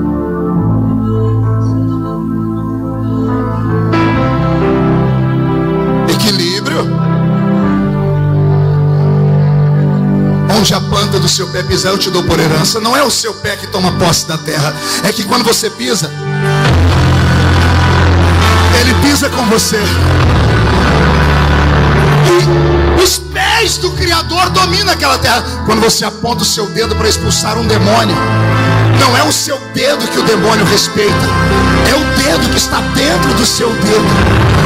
onde a planta do seu pé pisar, eu te dou por herança. Não é o seu pé que toma posse da terra, é que quando você pisa, Ele pisa com você. E os pés do Criador dominam aquela terra. Quando você aponta o seu dedo para expulsar um demônio, não é o seu dedo que o demônio respeita, é o dedo que está dentro do seu dedo.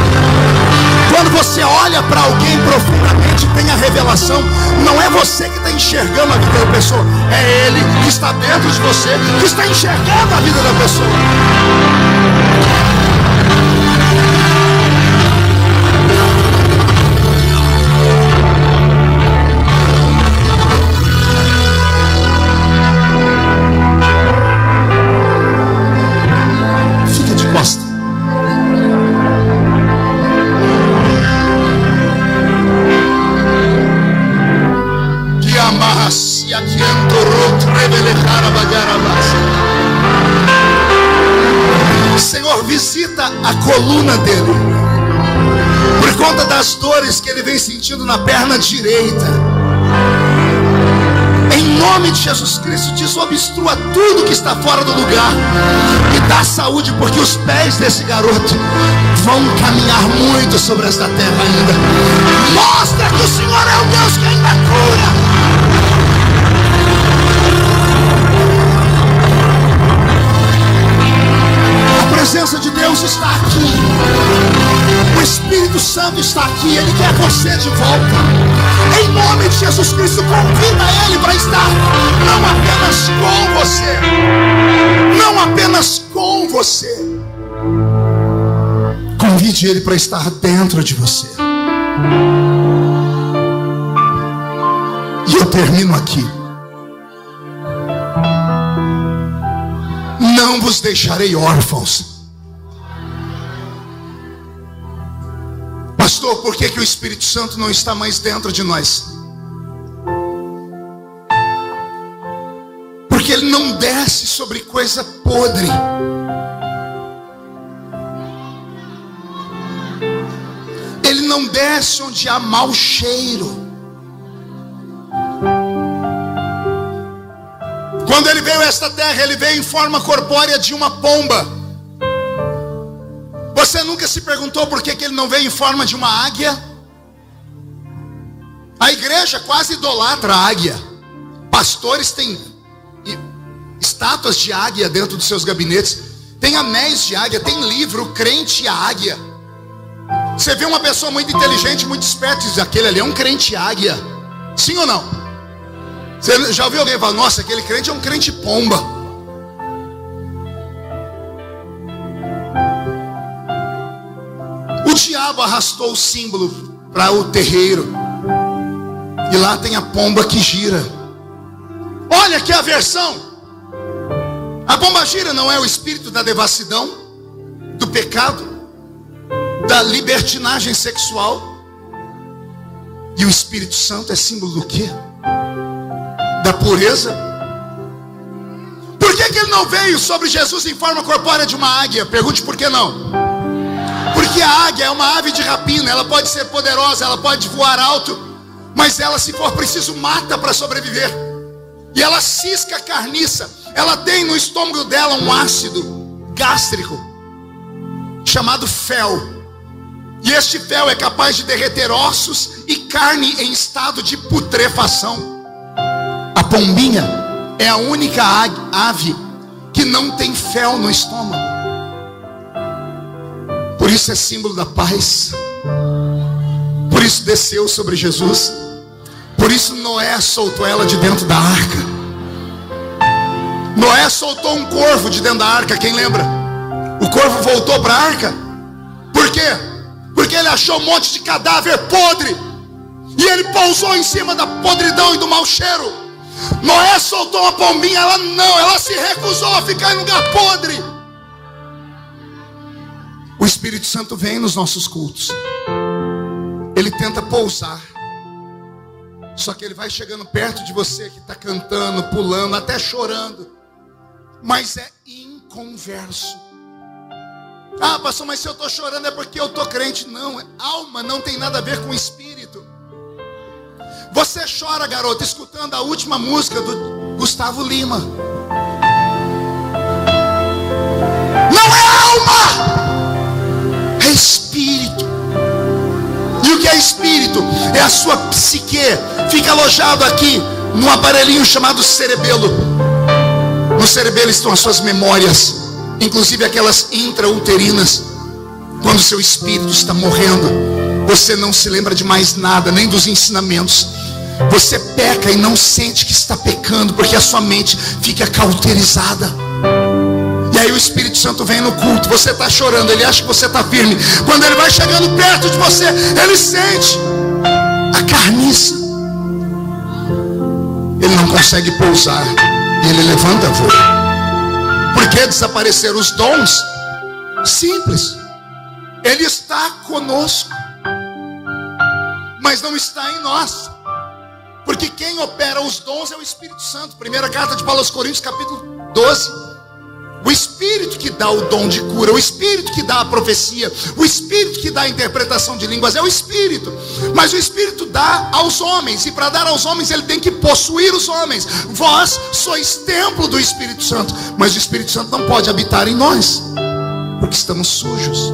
Quando você olha para alguém profundamente, tem a revelação, não é você que está enxergando a vida da pessoa, é Ele que está dentro de você, que está enxergando a vida da pessoa. Fica de costa. Senhor, visita a coluna dele, por conta das dores que ele vem sentindo na perna direita. Em nome de Jesus Cristo, desobstrua tudo que está fora do lugar e dá saúde, porque os pés desse garoto vão caminhar muito sobre esta terra ainda. Mostra que o Senhor é o Deus que ainda cura. A presença de Deus está aqui. O Espírito Santo está aqui. Ele quer você de volta. Em nome de Jesus Cristo, convida Ele para estar não apenas com você, não apenas com você. Convide Ele para estar dentro de você. E eu termino aqui. Não vos deixarei órfãos. Pastor, por que o Espírito Santo não está mais dentro de nós? Porque Ele não desce sobre coisa podre. Ele não desce onde há mau cheiro. Quando Ele veio a esta terra, Ele veio em forma corpórea de uma pomba. Você nunca se perguntou por que Ele não veio em forma de uma águia? A igreja quase idolatra a águia. Pastores têm estátuas de águia dentro dos seus gabinetes. Tem anéis de águia, tem livro, crente a águia. Você vê uma pessoa muito inteligente, muito esperta, e diz, aquele ali é um crente águia. Sim ou não? Você já ouviu alguém falar, nossa, aquele crente é um crente pomba? O diabo arrastou o símbolo para o terreiro. E lá tem a pomba que gira. Olha aqui a versão. A pomba gira não é o espírito da devassidão, do pecado, da libertinagem sexual. E o Espírito Santo é símbolo do quê? Da pureza. Por que Ele não veio sobre Jesus em forma corpórea de uma águia? Pergunte por que não. Porque a águia é uma ave de rapina. Ela pode ser poderosa, ela pode voar alto, mas ela, se for preciso, mata para sobreviver. E ela cisca a carniça. Ela tem no estômago dela um ácido gástrico chamado fel. E este fel é capaz de derreter ossos e carne em estado de putrefação. A pombinha é a única ave que não tem fel no estômago. Por isso é símbolo da paz. Por isso desceu sobre Jesus. Por isso Noé soltou ela de dentro da arca. Noé soltou um corvo de dentro da arca, quem lembra? O corvo voltou para a arca. Por quê? Porque ele achou um monte de cadáver podre. E ele pousou em cima da podridão e do mau cheiro. Noé soltou uma pombinha, ela se recusou a ficar em lugar podre. O Espírito Santo vem nos nossos cultos. Ele tenta pousar. Só que ele vai chegando perto de você que está cantando, pulando, até chorando. Mas é inconverso. Ah, pastor, mas se eu estou chorando é porque eu estou crente. Não, alma não tem nada a ver com espírito. Você chora, garota, escutando a última música do Gustavo Lima. Não é alma, é espírito. E o que é espírito? É a sua psique. Fica alojado aqui num aparelhinho chamado cerebelo. No cerebelo estão as suas memórias, inclusive aquelas intrauterinas. Quando seu espírito está morrendo, você não se lembra de mais nada, nem dos ensinamentos. Você peca e não sente que está pecando, porque a sua mente fica cauterizada. E aí o Espírito Santo vem no culto, você está chorando, ele acha que você está firme. Quando ele vai chegando perto de você, ele sente a carniça. Ele não consegue pousar, e ele levanta voo. Por que desapareceram os dons? Simples. Ele está conosco, mas não está em nós. Porque quem opera os dons é o Espírito Santo. Primeira carta de Paulo aos Coríntios, capítulo 12. O Espírito que dá o dom de cura, o Espírito que dá a profecia, o Espírito que dá a interpretação de línguas, é o Espírito. Mas o Espírito dá aos homens, e para dar aos homens ele tem que possuir os homens. Vós sois templo do Espírito Santo, mas o Espírito Santo não pode habitar em nós, porque estamos sujos.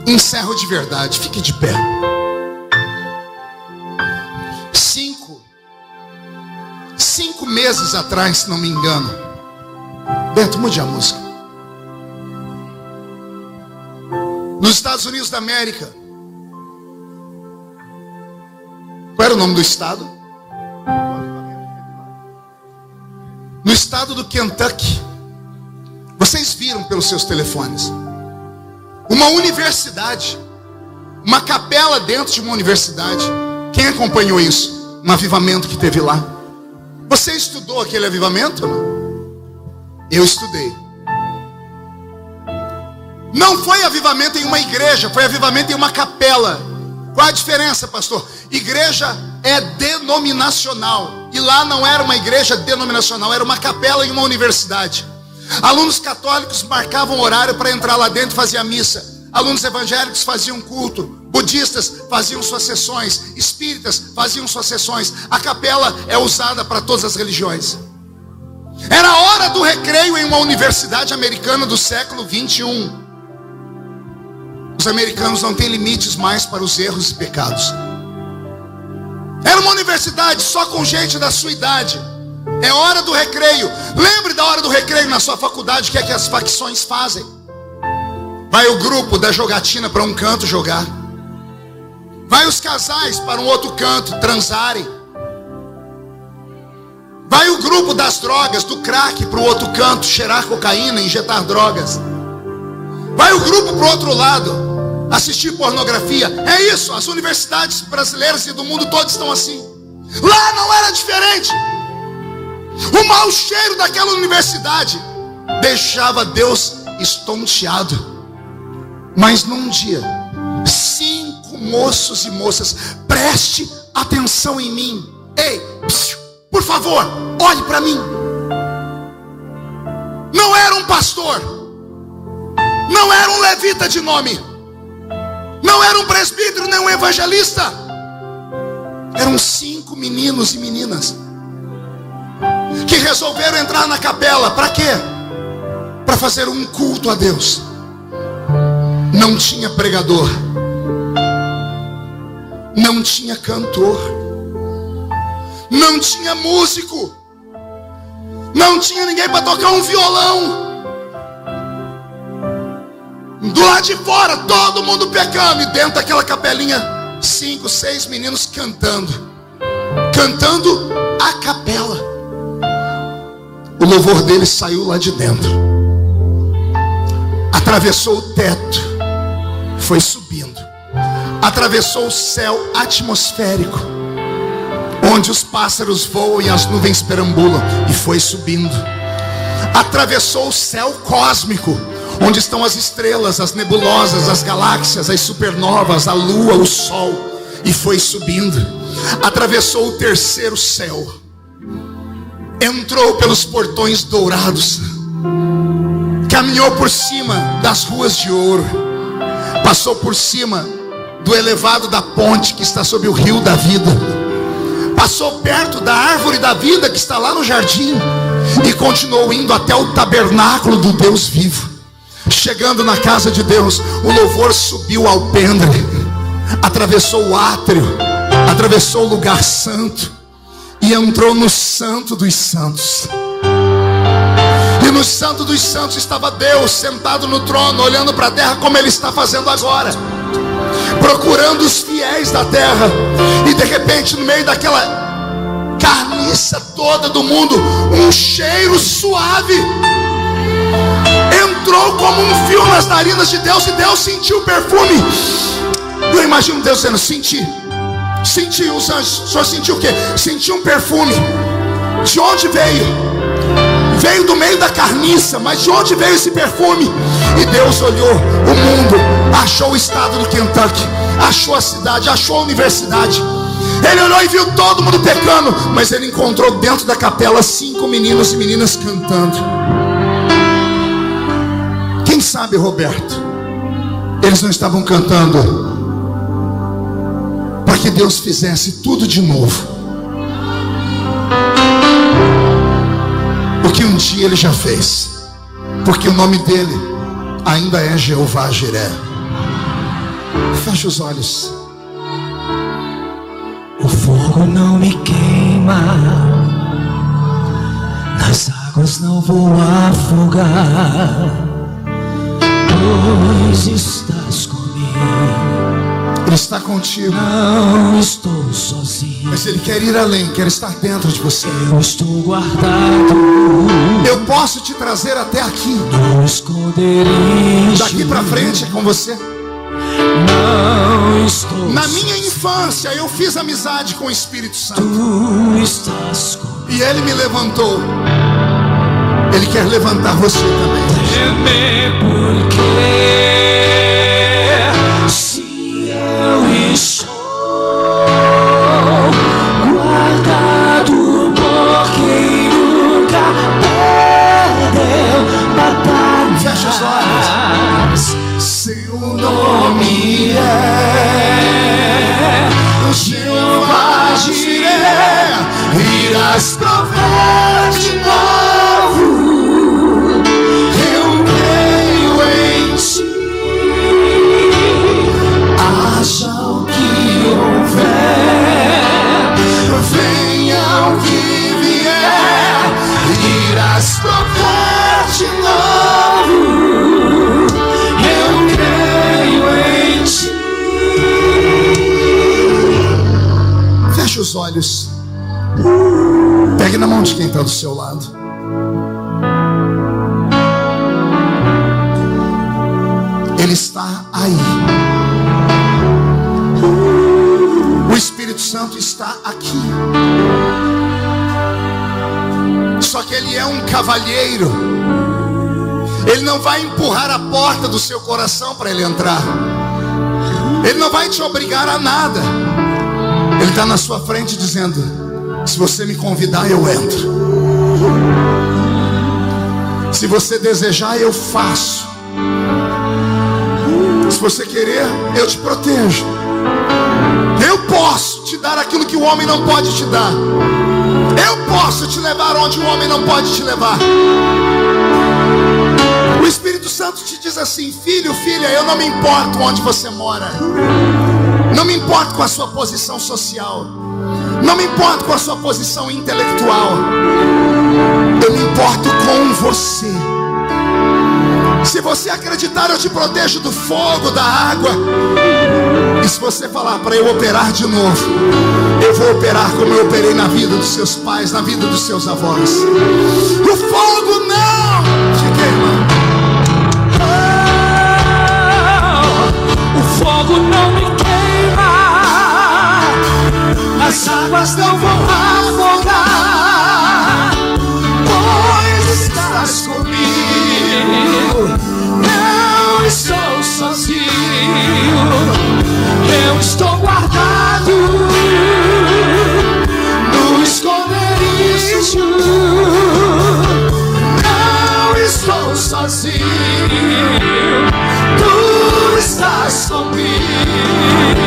Encerro de verdade, fique de pé. 5 meses atrás, se não me engano. Beto, mude a música. Nos Estados Unidos da América. Qual era o nome do estado? No estado do Kentucky. Vocês viram pelos seus telefones. Uma universidade, uma capela dentro de uma universidade. Quem acompanhou isso? Um avivamento que teve lá. Você estudou aquele avivamento? Eu estudei. Não foi avivamento em uma igreja, foi avivamento em uma capela. Qual a diferença, pastor? Igreja é denominacional, e lá não era uma igreja denominacional, era uma capela em uma universidade. Alunos católicos marcavam horário para entrar lá dentro e fazer a missa. Alunos evangélicos faziam culto, budistas faziam suas sessões, espíritas faziam suas sessões. A capela é usada para todas as religiões. Era a hora do recreio em uma universidade americana do século 21. Os americanos não têm limites mais para os erros e pecados. Era uma universidade só com gente da sua idade. É hora do recreio. Lembre da hora do recreio na sua faculdade. O que é que as facções fazem? Vai o grupo da jogatina para um canto jogar. Vai os casais para um outro canto transarem. Vai o grupo das drogas, do crack, para o outro canto cheirar cocaína, injetar drogas. Vai o grupo para o outro lado assistir pornografia. É isso, as universidades brasileiras e do mundo todo estão assim. Lá não era diferente. O mau cheiro daquela universidade deixava Deus estonteado. Mas num dia, 5 moços e moças, preste atenção em mim. Ei, por favor, olhe para mim. Não era um pastor, não era um levita de nome, não era um presbítero, nem um evangelista. Eram 5 meninos e meninas que resolveram entrar na capela. Para quê? Para fazer um culto a Deus. Não tinha pregador, não tinha cantor, não tinha músico, não tinha ninguém para tocar um violão. Do lado de fora, todo mundo pecando, e dentro daquela capelinha, 5, 6 meninos cantando a capela. O louvor deles saiu lá de dentro, atravessou o teto, foi subindo, atravessou o céu atmosférico, onde os pássaros voam e as nuvens perambulam, e foi subindo. Atravessou o céu cósmico, onde estão as estrelas, as nebulosas, as galáxias, as supernovas, a lua, o sol, e foi subindo. Atravessou o terceiro céu, entrou pelos portões dourados, caminhou por cima das ruas de ouro, passou por cima do elevado da ponte que está sob o rio da vida. Passou perto da árvore da vida que está lá no jardim. E continuou indo até o tabernáculo do Deus vivo. Chegando na casa de Deus, o louvor subiu ao alpendre, atravessou o átrio, atravessou o lugar santo e entrou no Santo dos Santos. E no Santo dos Santos estava Deus sentado no trono, olhando para a terra como Ele está fazendo agora, procurando os fiéis da terra. E de repente, no meio daquela carniça toda do mundo, um cheiro suave entrou como um fio nas narinas de Deus. E Deus sentiu o perfume. Eu imagino Deus dizendo: senti os anjos. O senhor sentiu o quê? Senti um perfume. De onde veio? Veio do meio da carniça. Mas de onde veio esse perfume? E Deus olhou o mundo, achou o estado do Kentucky, achou a cidade, achou a universidade. Ele olhou e viu todo mundo pecando, mas Ele encontrou dentro da capela 5 meninos e meninas cantando. Quem sabe, Roberto, eles não estavam cantando para que Deus fizesse tudo de novo, o que um dia Ele já fez, porque o nome dele ainda é Jeová Jiré. Feche os olhos. O fogo não me queima, nas águas não vou afogar, pois estás comigo. Ele está contigo. Não estou sozinho, mas Ele quer ir além, quer estar dentro de você. Eu estou guardado. Eu posso te trazer até aqui. No esconderijo. Daqui para frente é com você. Não estou. Na minha infância eu fiz amizade com o Espírito Santo. Tu estás comigo. E Ele me levantou. Ele quer levantar você também. Temer porque se eu estou guardado por quem nunca perdeu batalha. Fecha os olhos. Seu nome é Jeová Jiré. Irás prover de novo. Eu creio em ti. Haja o que houver, venha o que vier, irás prover de novo. Eu creio em ti. Feche os olhos. Pegue na mão de quem está do seu lado. Ele está aí. O Espírito Santo está aqui. Só que Ele é um cavalheiro. Ele não vai empurrar a porta do seu coração para Ele entrar. Ele não vai te obrigar a nada. Ele está na sua frente dizendo: se você me convidar, eu entro. Se você desejar, eu faço. Se você querer, eu te protejo. Eu posso te dar aquilo que o homem não pode te dar. Eu posso te levar onde o homem não pode te levar. O Espírito Santo te diz assim: filho, filha, eu não me importo onde você mora. Não me importo com a sua posição social. Não me importo com a sua posição intelectual. Eu me importo com você. Se você acreditar, eu te protejo do fogo, da água. E se você falar para eu operar de novo, eu vou operar como eu operei na vida dos seus pais, na vida dos seus avós. O fogo não te queima. O fogo não me queima, as águas não vão afogar, pois estás comigo. Não estou sozinho, eu estou guardado no esconderijo. Não estou sozinho, tu estás comigo.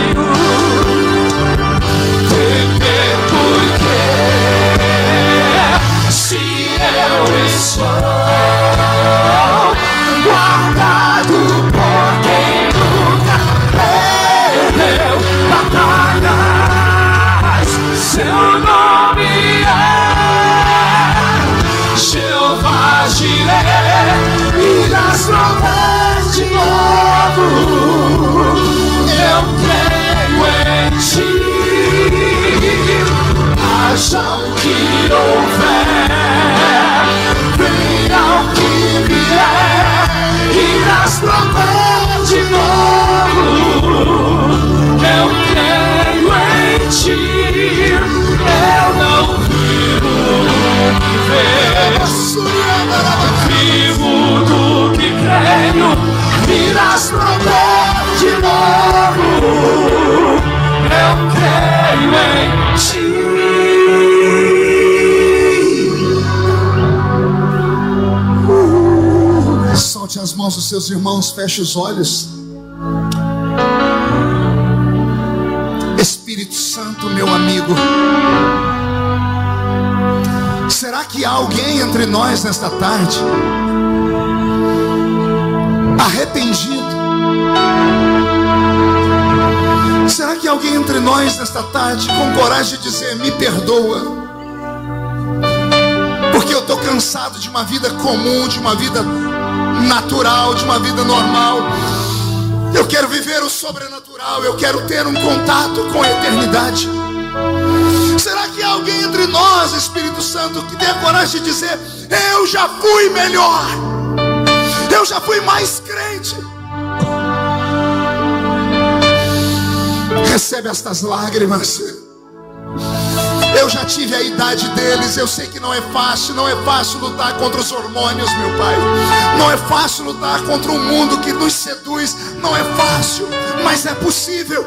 paixão que houver, venha o que vier, irás provar de novo. Eu creio em ti, eu não vivo do que vejo, vivo do que creio, irás provar de novo. Eu creio em ti. Solte as mãos dos seus irmãos, feche os olhos. Espírito Santo, meu amigo, será que há alguém entre nós nesta tarde arrependido? Será que há alguém entre nós nesta tarde com coragem de dizer: me perdoa, porque eu estou cansado de uma vida comum, de uma vida natural, de uma vida normal. Eu quero viver o sobrenatural, eu quero ter um contato com a eternidade. Será que há alguém entre nós, Espírito Santo, que tem a coragem de dizer: eu já fui melhor, eu já fui mais crente? Recebe estas lágrimas. Eu já tive a idade deles, eu sei que não é fácil lutar contra os hormônios, meu Pai. Não é fácil lutar contra um mundo que nos seduz, não é fácil, mas é possível.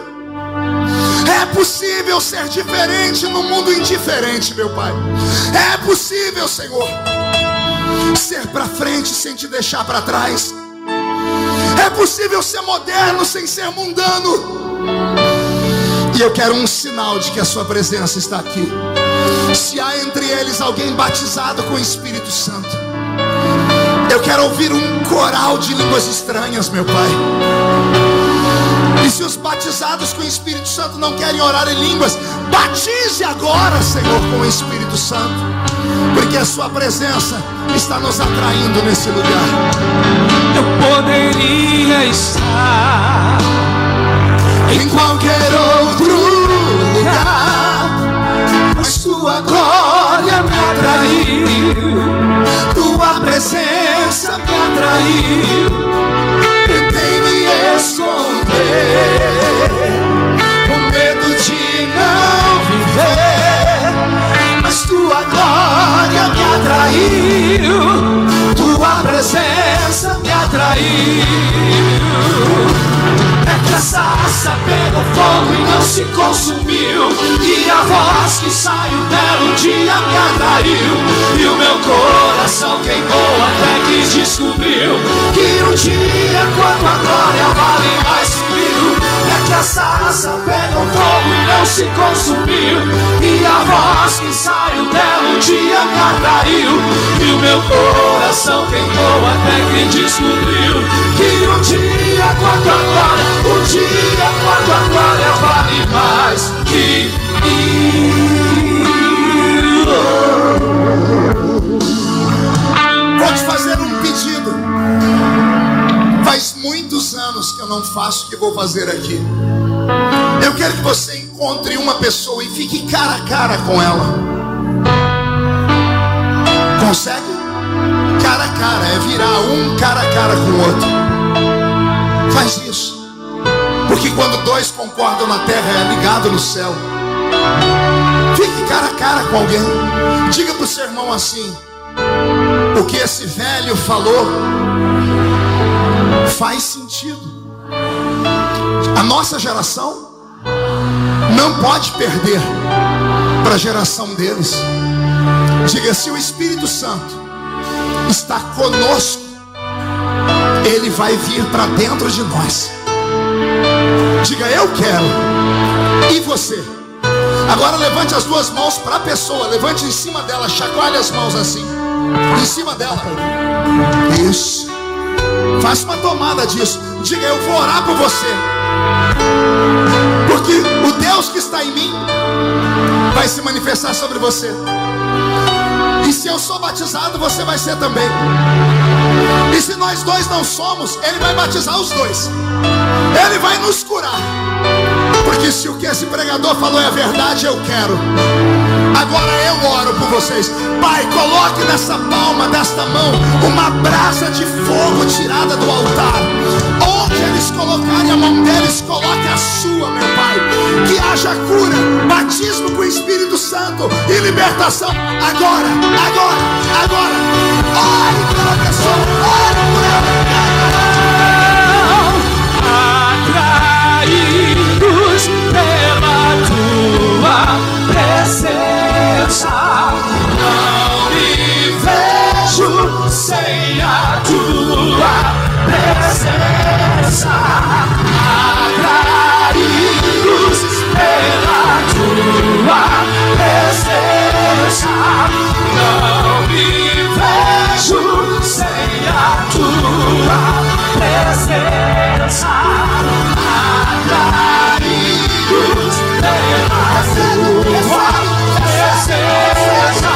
É possível ser diferente no mundo indiferente, meu Pai. É possível, Senhor, ser para frente sem te deixar para trás. É possível ser moderno sem ser mundano. E eu quero um sinal de que a sua presença está aqui. Se há entre eles alguém batizado com o Espírito Santo, eu quero ouvir um coral de línguas estranhas, meu Pai. E se os batizados com o Espírito Santo não querem orar em línguas, batize agora, Senhor, com o Espírito Santo, porque a sua presença está nos atraindo nesse lugar. Eu poderia estar em qualquer outro lugar, mas tua glória me atraiu, tua presença me atraiu. Tentei me esconder, com medo de não viver, mas tua glória me atraiu, tua presença me atraiu. É que a sarça pegou fogo e não se consumiu, e a voz que saiu dela um dia me atraiu, e o meu coração queimou até que descobriu que um dia, quando a glória vale mais que mil. É que a sarça pegou fogo e não se consumiu, e a voz que saiu dela um dia me atraiu, e o meu coração queimou até que descobriu que um dia, quando a glória, um dia, quando a glória vale mais que mil. Vou te fazer um pedido. Faz muitos anos que eu não faço o que vou fazer aqui. Eu quero que você encontre uma pessoa e fique cara a cara com ela. Consegue? Cara a cara, é virar um cara a cara com o outro. Faz isso, porque quando dois concordam na terra, é ligado no céu. Fique cara a cara com alguém. Diga para o seu irmão assim: o que esse velho falou faz sentido. A nossa geração não pode perder para a geração deles. Diga: se o Espírito Santo está conosco, ele vai vir para dentro de nós. Diga: eu quero. E você? Agora levante as duas mãos para a pessoa. Levante em cima dela, chacoalhe as mãos assim, em cima dela. Isso. Faça uma tomada disso. Diga: eu vou orar por você, porque o Deus que está em mim vai se manifestar sobre você. E se eu sou batizado, você vai ser também. E se nós dois não somos, ele vai batizar os dois. Ele vai nos curar. Porque se o que esse pregador falou é verdade, eu quero. Agora eu oro por vocês. Pai, coloque nessa palma desta mão uma brasa de fogo tirada do altar. Onde eles colocarem a mão deles, coloque a sua, meu Pai. Que haja cura, batismo com o Espírito Santo e libertação. Agora, agora, agora. Ore pela pessoa, ore por ela. Atraídos pela tua presença, não me vejo sem a tua presença. Atraídos pela tua presença, não me vejo sem a tua presença. Atraídos pela tua presença,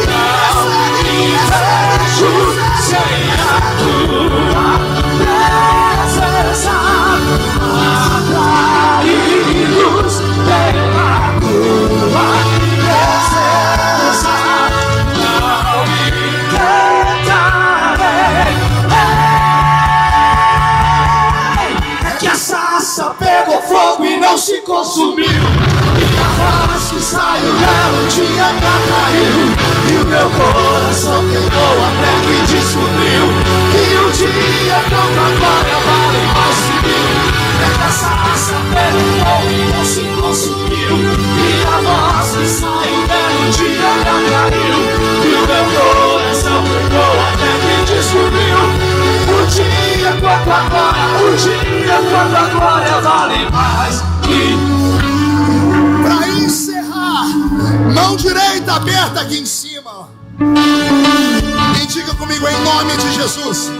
não me vejo sem a tua presença. Atraídos pela tua presença, não me quietarei. Que a sarça pegou fogo e não se consumiu, e a voz que saiu dela um dia caiu, e o meu coração queimou até que descobriu que um dia tanta glória vale mais que mil. Que a sarça pegou fogo e não se consumiu, e a voz que saiu dela um dia caiu, e o meu coração queimou até que descobriu o dia quando a glória, o dia quando a glória vale mais que. Para encerrar, mão direita aberta aqui em cima. E diga comigo em nome de Jesus: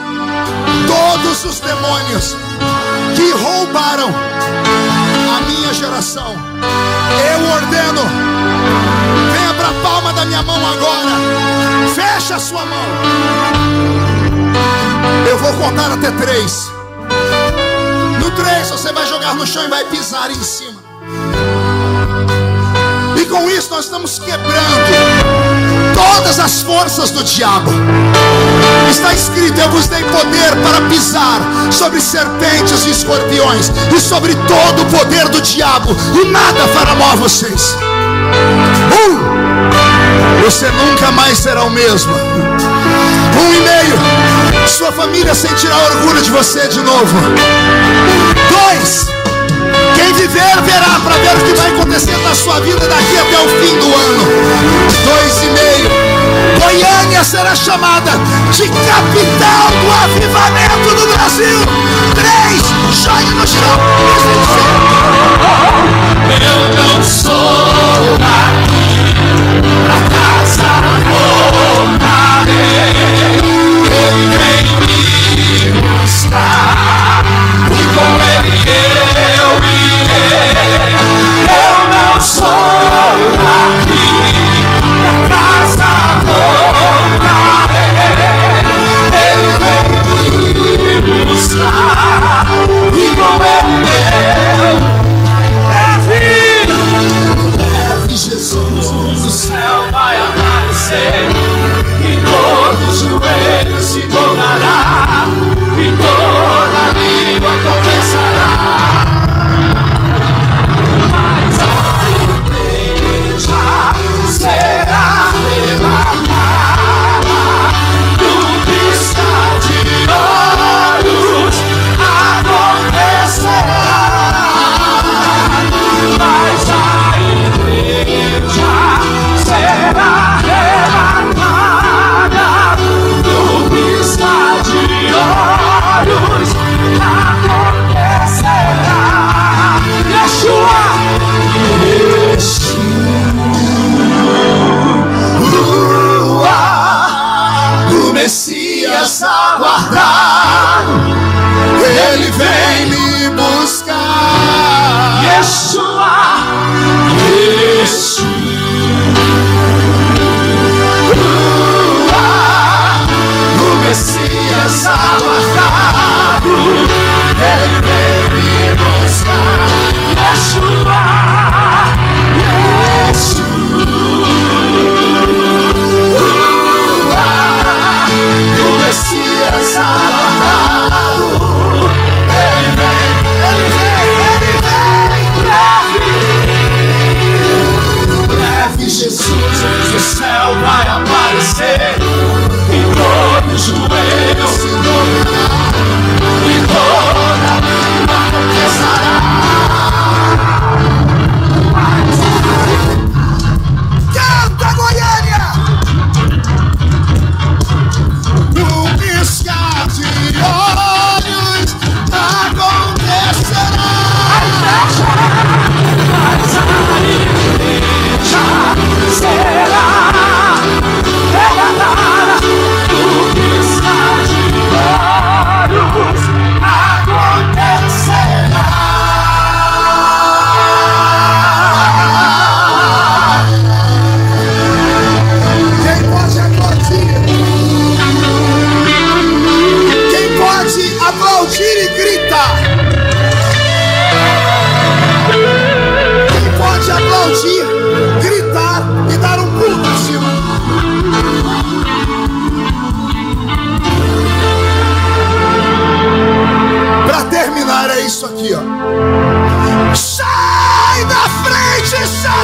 todos os demônios que roubaram a minha geração, eu ordeno, venha para a palma da minha mão agora. Fecha a sua mão. Eu vou contar até 3. No 3 você vai jogar no chão e vai pisar em cima. E com isso nós estamos quebrando todas as forças do diabo. Está escrito: eu vos dei poder para pisar sobre serpentes e escorpiões e sobre todo o poder do diabo, e nada fará mal a vocês. Você nunca mais será o mesmo. 1,5. Sua família sentirá orgulho de você de novo. 2. Quem viver verá, para ver o que vai acontecer na sua vida daqui até o fim do ano. 2,5. Goiânia será chamada de capital do avivamento do Brasil. 3. Jogue no chão. Eu não sou daqui, pra casa voltarei. Ele vem me buscar, e com ele eu irei. Eu não sou daqui, pra casa voltarei. Ele vem me buscar, e com ele feitiçaria.